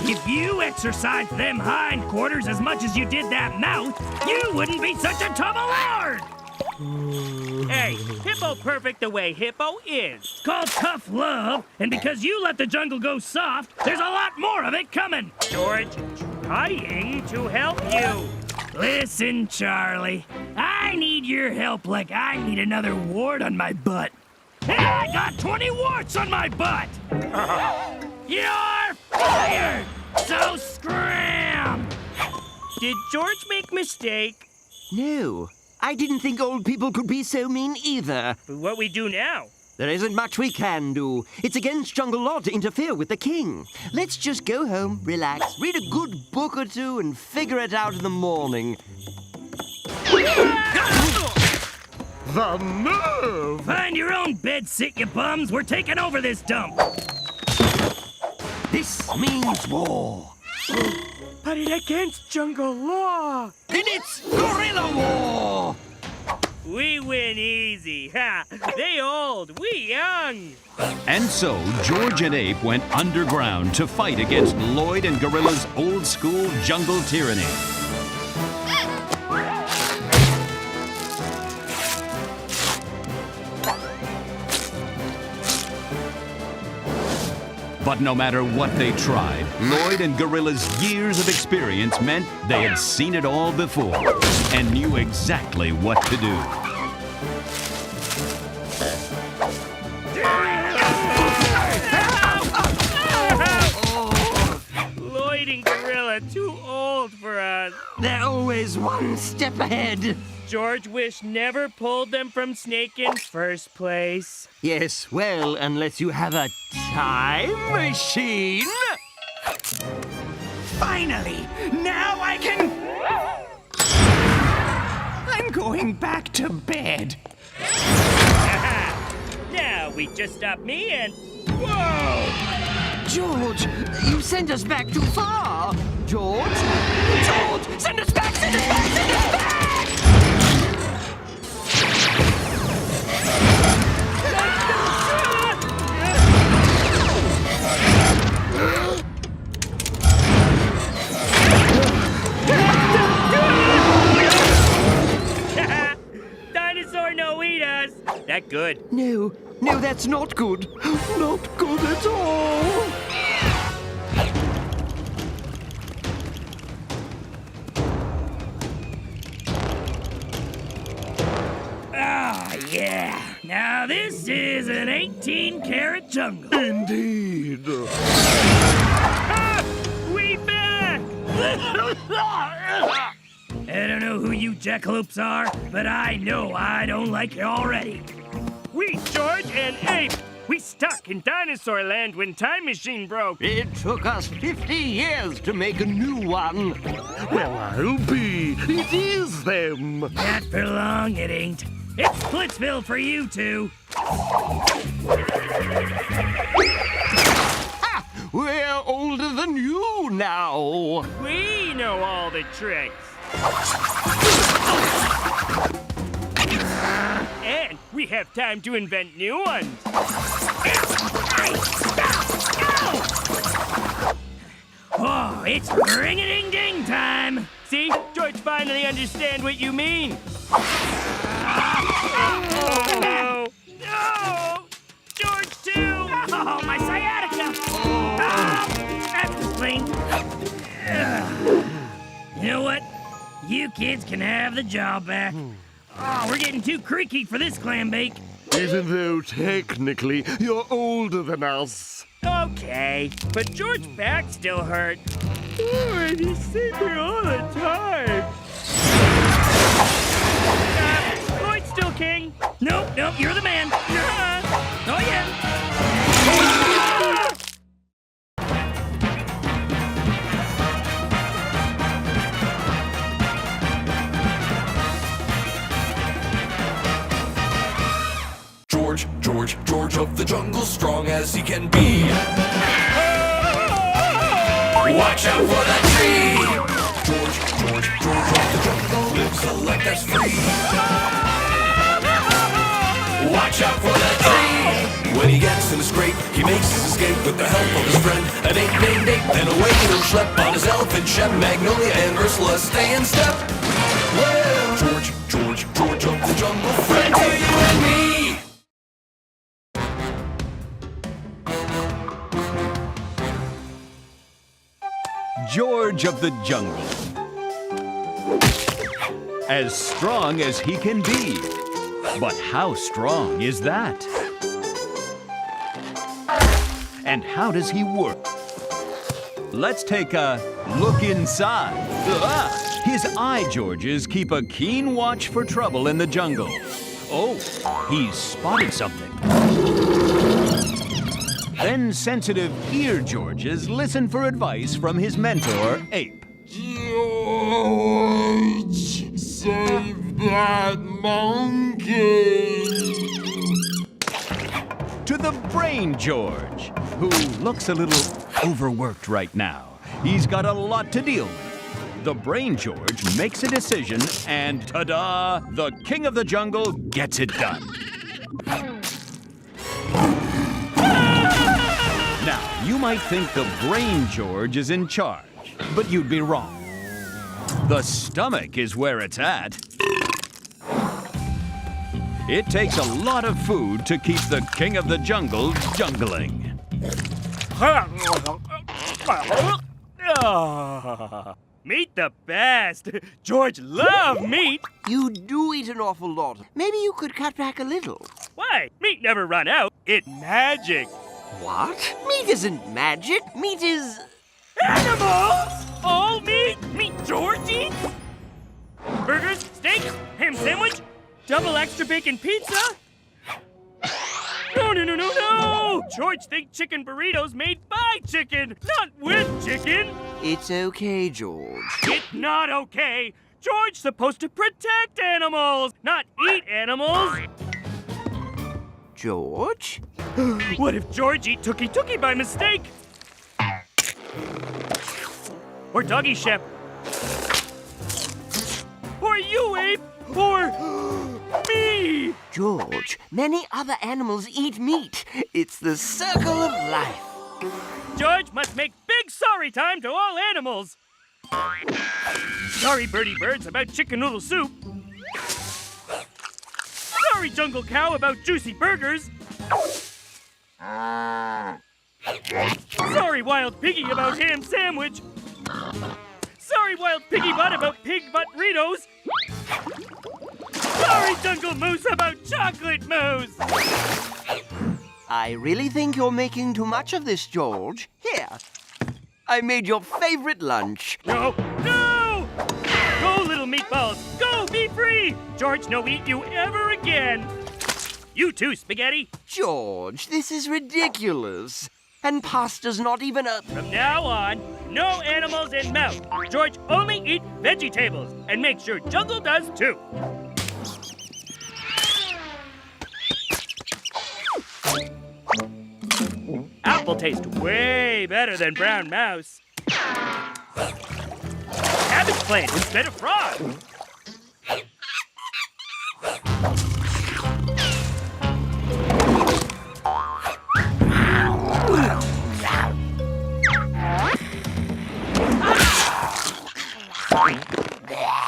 If you exercised them hindquarters as much as you did that mouth, you wouldn't be such a tub-o-lard. Hey, Hippo perfect the way Hippo is. It's called tough love, and because you let the jungle go soft, there's a lot more of it coming. George, trying to help you. Listen, Charlie, I need your help like I need another wart on my butt. And I got 20 warts on my butt. You're fired, so scram. Did George make mistake? No. I didn't think old people could be so mean either. But what we do now? There isn't much we can do. It's against jungle law to interfere with the king. Let's just go home, relax, read a good book or two, and figure it out in the morning. The nerve! Find your own bed sit, you bums. We're taking over this dump. This means war. But it's against jungle law. Then it's gorilla war! We win easy. Ha! They old, we young. And so George and Ape went underground to fight against Lloyd and Gorilla's old-school jungle tyranny. But no matter what they tried, Lloyd and Gorilla's years of experience meant they had seen it all before and knew exactly what to do. Lloyd and Gorilla too old for us. They're always one step ahead. George Wish never pulled them from Snake in first place. Yes, well, unless you have a time machine. Finally! Now I can... I'm going back to bed. Now we just stop me and... Whoa! George, you sent us back too far. George? George, send us back, send us back, send us back! Dinosaur no eat us. That good. No, that's not good. Not good at all. Ah, yeah. Now this is an 18-karat jungle. Indeed. We back! I don't know who you jackalopes are, but I know I don't like you already. We, George and Ape, we stuck in dinosaur land when Time Machine broke. It took us 50 years to make a new one. Well, I'll be. It is them. Not for long, it ain't. It's Splitsville for you two. Ha! We're older than you now. We know all the tricks. And we have time to invent new ones. Oh, it's ring-a-ding-ding time. See? George finally understands what you mean. Oh, no! George, too! Oh, my sciatica! That's the spleen. You know what? You kids can have the job back. Oh, we're getting too creaky for this clam bake. Even though technically you're older than us. Okay, but George's back still hurt. Oh, and he's sleeping all the time. Lloyd's still king. Nope, you're the man. Oh, yeah. George of the jungle, strong as he can be. Watch out for that tree. George of the jungle lives a life that's free. Watch out for that tree. When he gets in a scrape, he makes his escape with the help of his friend, an ape named Ape. Then away he'll schlep on his elephant shep. Magnolia and Ursula stay in step. Well, George of the jungle, friend to you and me. George of the jungle. As strong as he can be. But how strong is that? And how does he work? Let's take a look inside. His eye Georges keep a keen watch for trouble in the jungle. Oh, he's spotted something. Then sensitive ear Georges listen for advice from his mentor, Ape. George, save that monkey. To the Brain George, who looks a little overworked right now. He's got a lot to deal with. The Brain George makes a decision, and ta-da! The king of the jungle gets it done. Now, you might think the Brain George is in charge, but you'd be wrong. The stomach is where it's at. It takes a lot of food to keep the king of the jungle jungling. Meat the best. George love meat. You do eat an awful lot. Maybe you could cut back a little. Why? Meat never run out. It's magic. What? Meat isn't magic. Meat is... Animals! All meat? Meat George eats? Burgers, steaks, ham sandwich, double extra bacon pizza? No! George thinks chicken burritos made by chicken, not with chicken. It's okay, George. It's not okay. George's supposed to protect animals, not eat animals. George? What if George eat Tookie by mistake? Or Doggy Shep? Or you, Ape? Or me? George, many other animals eat meat. It's the circle of life. George must make big sorry time to all animals. Sorry, birdie birds, about chicken noodle soup. Sorry, jungle cow, about juicy burgers. Sorry, wild piggy, about ham sandwich. Sorry, wild piggy butt, about pig butt Ritos. Sorry, jungle moose, about chocolate mousse. I really think you're making too much of this, George. Here, I made your favorite lunch. No! Go, little meatballs! Go, be free! George, no eat you ever again! You too, Spaghetti! George, this is ridiculous. And pasta's not even a... From now on, no animals in mouth. George only eat vegetables. And make sure Jungle does too. Apple tastes way better than brown mouse. Cabbage plant instead of frog.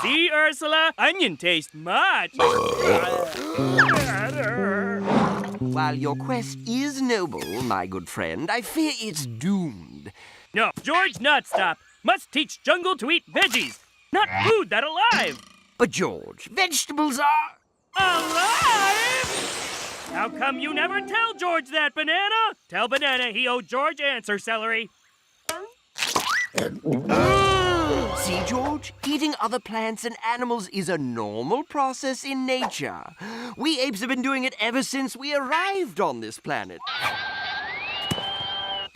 See, Ursula? Onion tastes much. While your quest is noble, my good friend, I fear it's doomed. No, George not stop. Must teach Jungle to eat veggies, not food that alive. But George, vegetables are... Alive? How come you never tell George that, Banana? Tell Banana he owed George answer, Celery. See, George? Eating other plants and animals is a normal process in nature. We apes have been doing it ever since we arrived on this planet.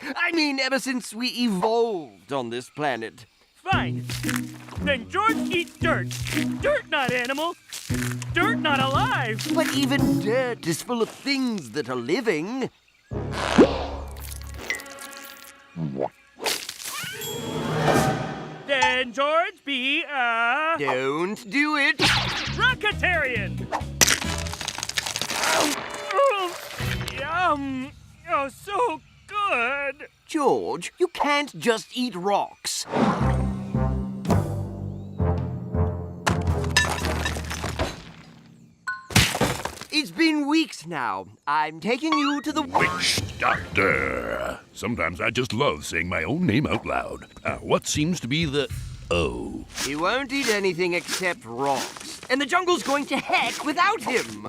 I mean, ever since we evolved on this planet. Fine. Then George eats dirt. Dirt not animal. Dirt not alive. But even dirt is full of things that are living. Then George be a... Don't do it. Rocketarian. Yum. Oh, so good. George, you can't just eat rocks. It's been weeks now. I'm taking you to the Witch Doctor. Sometimes I just love saying my own name out loud. What seems to be the... Oh. He won't eat anything except rocks. And the jungle's going to heck without him.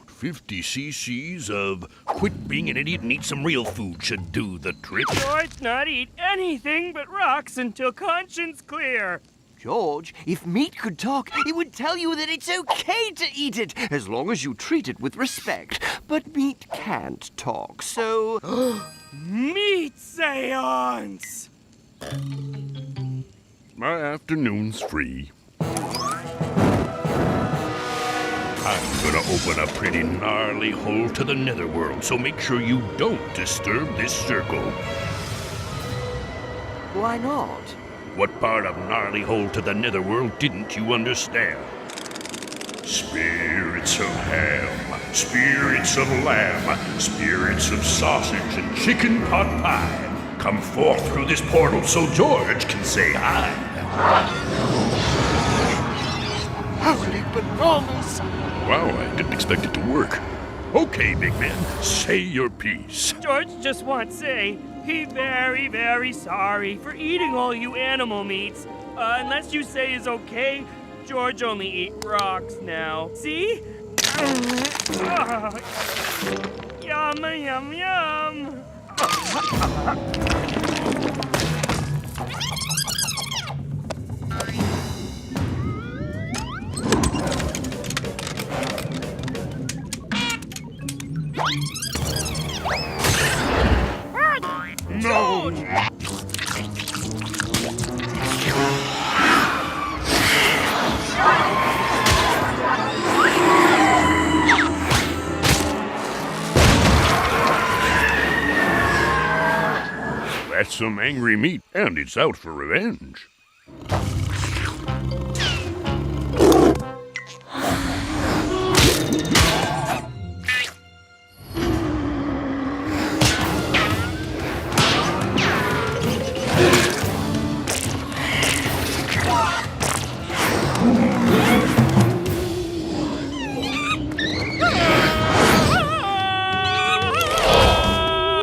50 cc's of quit being an idiot and eat some real food should do the trick. George not eat anything but rocks until conscience clear. George, if meat could talk, it would tell you that it's okay to eat it, as long as you treat it with respect. But meat can't talk, so... Meat seance! My afternoon's free. I'm gonna open a pretty gnarly hole to the netherworld, so make sure you don't disturb this circle. Why not? What part of gnarly hole to the netherworld didn't you understand? Spirits of ham, spirits of lamb, spirits of sausage and chicken pot pie. Come forth through this portal so George can say hi. Holy bananas! Wow, I didn't expect it to work. Okay, big man, say your piece. George just wants to say he's very, very sorry for eating all you animal meats. Unless you say is okay, George only eat rocks now. See? Yum, yum, yum. No! That's some angry meat, and it's out for revenge.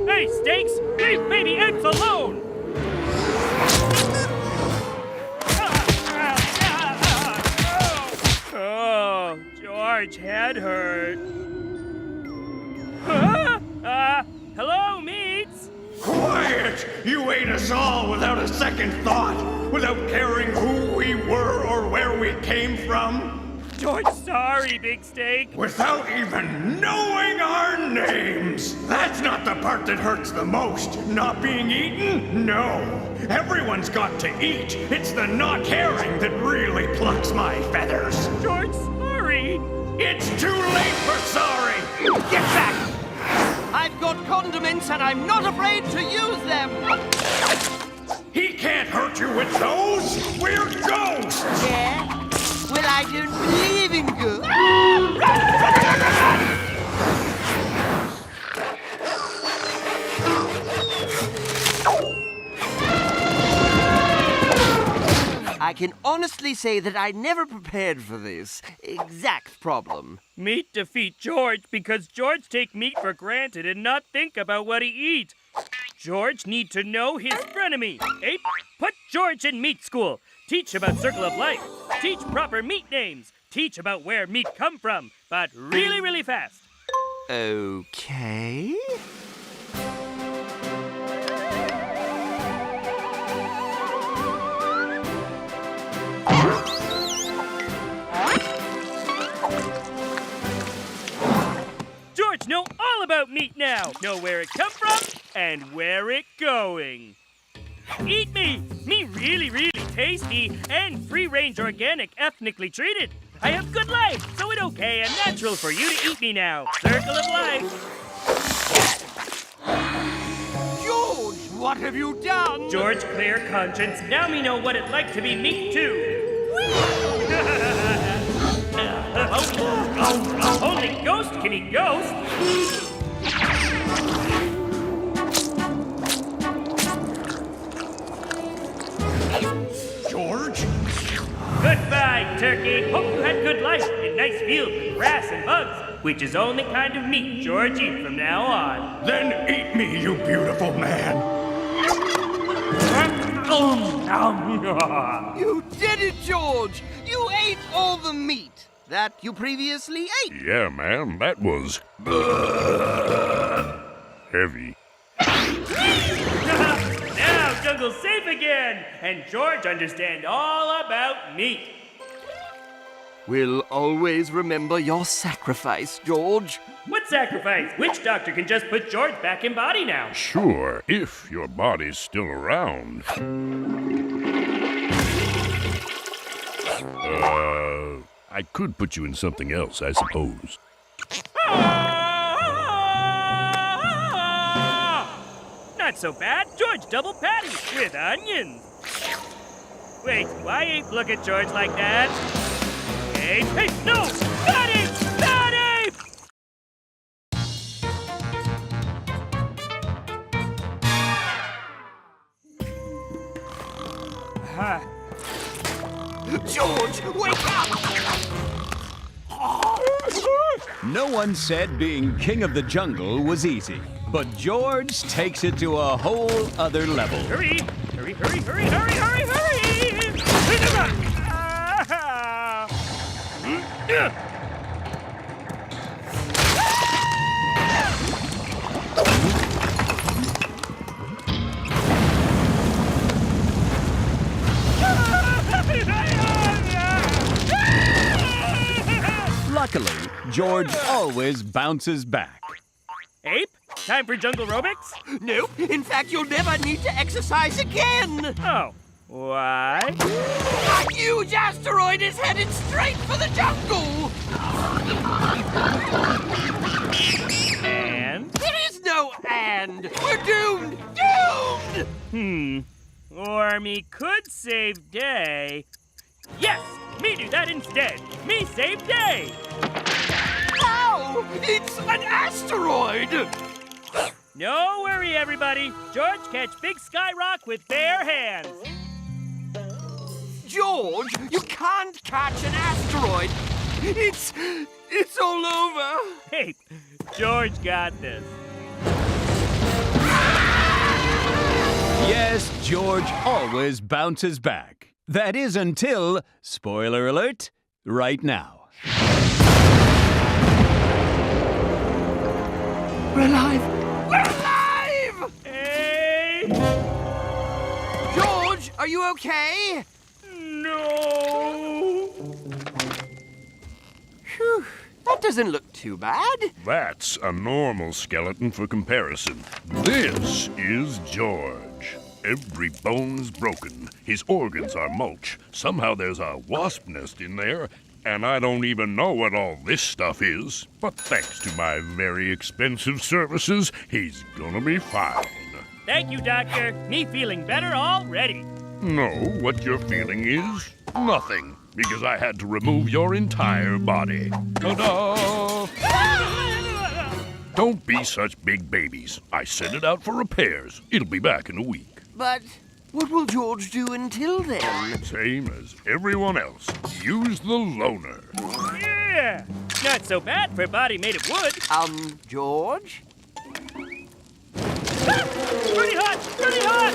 Hey, Steaks! Leave baby eggs alone! Oh, George head hurt. Hello, meats? Quiet! You ate us all without a second thought, without caring who we were or where we came from. George, sorry, Big Steak. Without even knowing our names! That's not the part that hurts the most. Not being eaten? No. Everyone's got to eat. It's the not caring that really plucks my feathers. George, sorry. It's too late for sorry! Get back! I've got condiments and I'm not afraid to use them! He can't hurt you with those! We're ghosts! Yeah? Well, I don't believe in ghosts. I can honestly say that I never prepared for this exact problem. Meat defeat George because George take meat for granted and not think about what he eat. George need to know his frenemy. Ape, put George in meat school. Teach about circle of life. Teach proper meat names. Teach about where meat come from, but really, really fast. Okay. George know all about meat now. Know where it come from and where it going. Eat me! Me really, really tasty and free-range organic ethnically treated. I have good life, so it okay and natural for you to eat me now. Circle of life. George, what have you done? George, clear conscience. Now me know what it like to be meat too. Only ghost can eat ghost. George? Goodbye, turkey. Hope you had good life in nice fields with grass and bugs, which is only kind of meat George eat from now on. Then eat me, you beautiful man. You did it, George! You ate all the meat that you previously ate. Yeah, man, that was heavy. Now jungle's safe again, and George understand all about meat. We'll always remember your sacrifice, George. What sacrifice? Witch doctor can just put George back in body now. Sure, if your body's still around. I could put you in something else, I suppose. Not so bad. George double patty with onions. Wait, why Ape look at George like that? Ape, hey, no! Not Ape! Not Ape! George, wake up! No one said being king of the jungle was easy, but George takes it to a whole other level. Hurry! Hurry, hurry, hurry, hurry, hurry, hurry! Luckily, George always bounces back. Ape, time for jungle aerobics? Nope. In fact, you'll never need to exercise again. Oh, why? A huge asteroid is headed straight for the jungle. And? There is no and. We're doomed. Doomed. Or me could save day. Yes, me do that instead. Me save day. How? It's an asteroid. No worry, everybody. George catch Big Sky Rock with bare hands. George, you can't catch an asteroid. It's all over. Hey, George got this. Yes, George always bounces back. That is until, spoiler alert, right now. We're alive! We're alive! Hey! George, are you okay? No! Phew, that doesn't look too bad. That's a normal skeleton for comparison. This is George. Every bone's broken. His organs are mulch. Somehow there's a wasp nest in there, and I don't even know what all this stuff is. But thanks to my very expensive services, he's gonna be fine. Thank you, Doctor. Me feeling better already. No, what you're feeling is nothing, because I had to remove your entire body. Ta-da! Don't be such big babies. I sent it out for repairs. It'll be back in a week. But what will George do until then? Same as everyone else. Use the loner. Yeah! Not so bad for a body made of wood. George? Pretty hot! Pretty hot!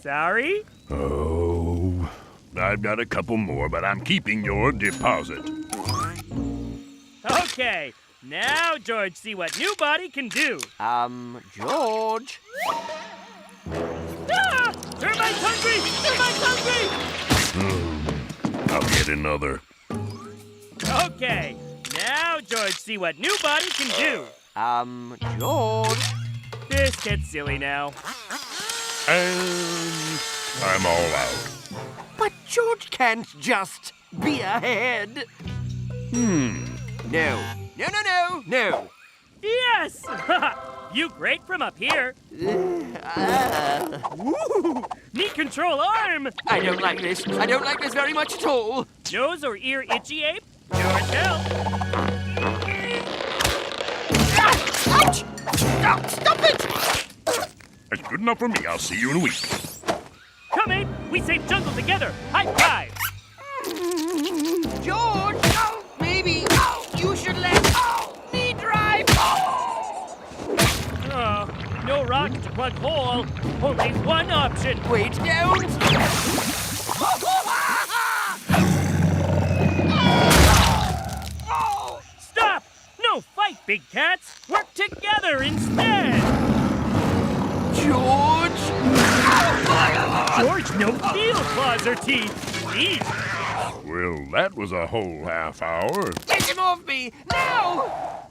Sorry? Oh, I've got a couple more, but I'm keeping your deposit. Okay, now George, see what new body can do. George? Ah! Termites hungry! Termites hungry! I'll get another. Okay, now George, see what new body can do. George? This gets silly now. And I'm all out. But George can't just be ahead. No. No. Yes! You great from up here. Woo! Me control arm. I don't like this. I don't like this very much at all. Nose or ear itchy, Ape? George help. Ouch! Stop it! That's good enough for me. I'll see you in a week. Come, Ape. We save jungle together. High five. George! Oh, maybe. Oh, you should let me drive. Oh, no rocket to plug hole. Only one option. Wait, don't. Stop! No fight, big cats. Work together instead. George! George, no steel claws or teeth. Eat. Well, that was a whole half hour. Get him off me! Now!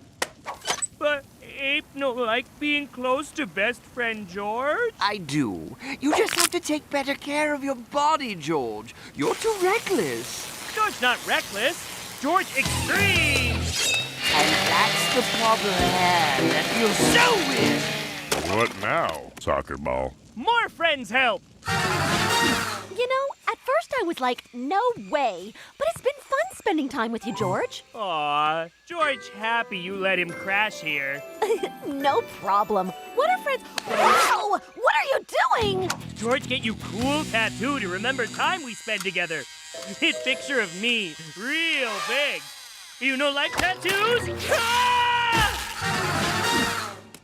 But, Ape no like being close to best friend George? I do. You just have to take better care of your body, George. You're too reckless. George not reckless. George extreme. And that's the problem I have. That feels so weird. What now, soccer ball? More friends help. You know, at first I was like, no way. But it's been fun spending time with you, George. Aw, George happy you let him crash here. No problem. What are friends? Wow! What are you doing? George get you cool tattoo to remember time we spend together. Hit picture of me, real big. You know like tattoos? Ah!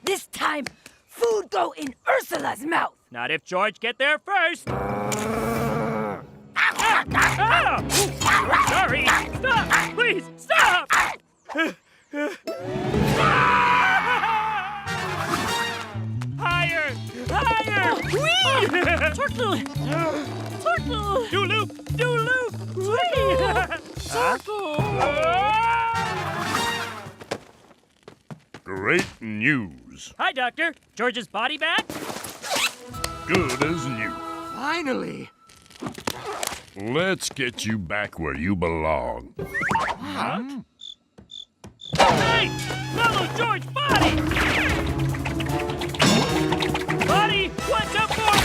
This time, food go in Ursula's mouth. Not if George get there first. Sorry. Stop. Please, stop. Higher. Higher. Whee! Turtle! Turtle! Do loop. Do loop. Turtle! Great news. Hi, Doctor. George's body back? Good as new. Finally. Let's get you back where you belong. Huh? Hey! Follow George's body! Buddy, what's up for?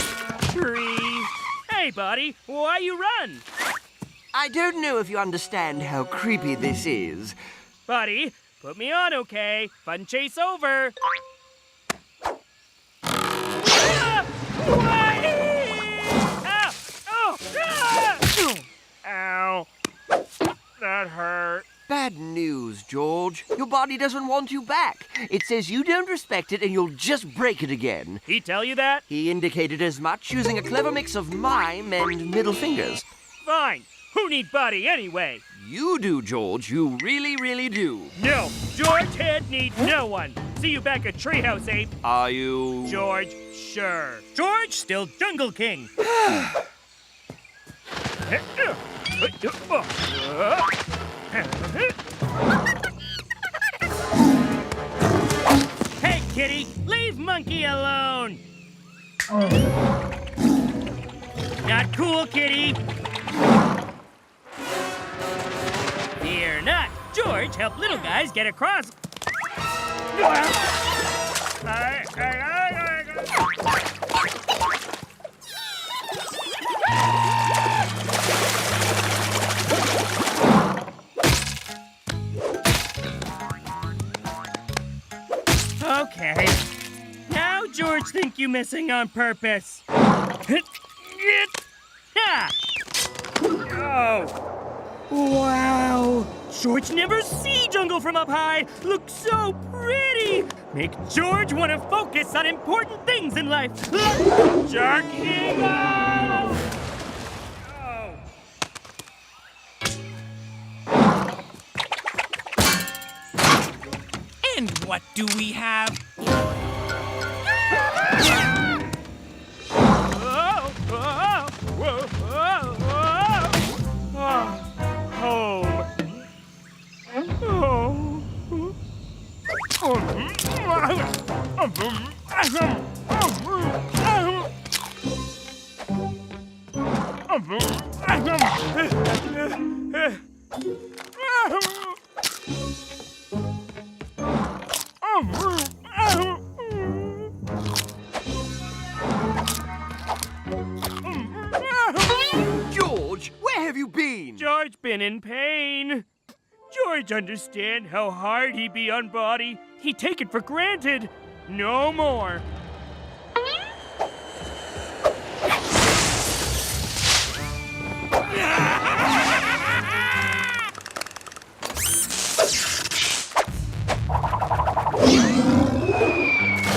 Tree. Hey, buddy, why you run? I don't know if you understand how creepy this is. Buddy, put me on, okay? Fun chase over. Ah! Ow! Oh! Ah! Ow. That hurt. Bad news, George. Your body doesn't want you back. It says you don't respect it and you'll just break it again. He tell you that? He indicated as much using a clever mix of mime and middle fingers. Fine. Who need buddy anyway? You do, George. You really, really do. No. George Head need no one. See you back at Treehouse, Ape. Are you... George, sure. George, still Jungle King. Hey, kitty, leave monkey alone. Not cool, kitty. Fear not. George help little guys get across. Okay. Now George think you missing on purpose. Oh. Wow. George never see jungle from up high. Looks so pretty. Make George want to focus on important things in life. Shark Eagle! Oh. And what do we have? George, where have you been? George been in pain. George understand how hard he be on body. He take it for granted. No more.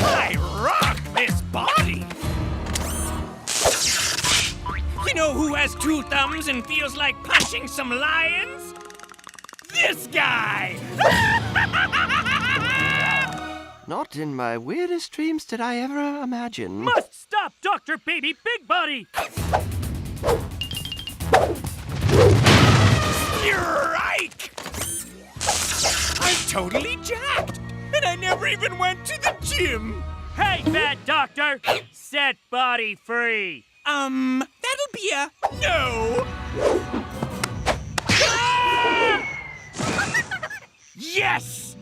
I rock this body. You know who has 2 thumbs and feels like punching some lions? This guy! Not in my weirdest dreams did I ever imagine. Must stop Dr. Baby Big Body! Strike! I'm totally jacked! And I never even went to the gym. Hey, bad doctor! Set body free! That'll be a no. Yes!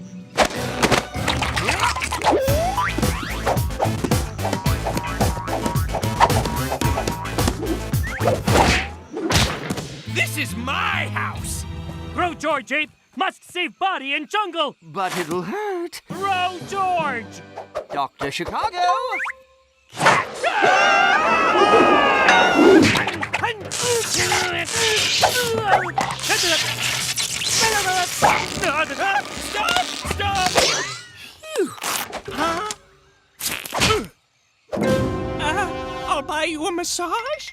This is my house! Throw George Ape! Must save body in jungle! But it'll hurt. Throw George! Dr. Chicago! Stop! Huh? I'll buy you a massage?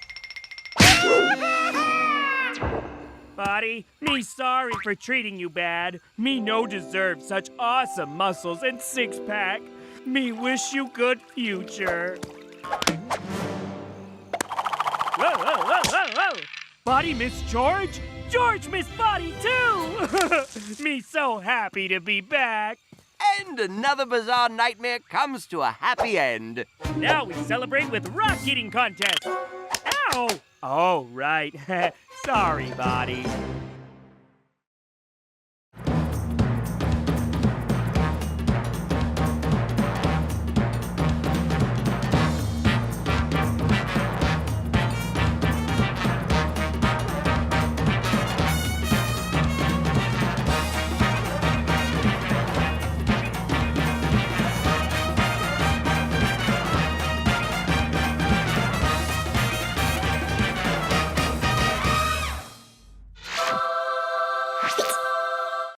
Buddy, me sorry for treating you bad. Me no deserve such awesome muscles and six-pack. Me wish you good future. Whoa, whoa, whoa, whoa, whoa! Body miss George? George miss Body too! Me so happy to be back. And another bizarre nightmare comes to a happy end. Now we celebrate with rock eating contest. Ow! Oh, right. Sorry, Body.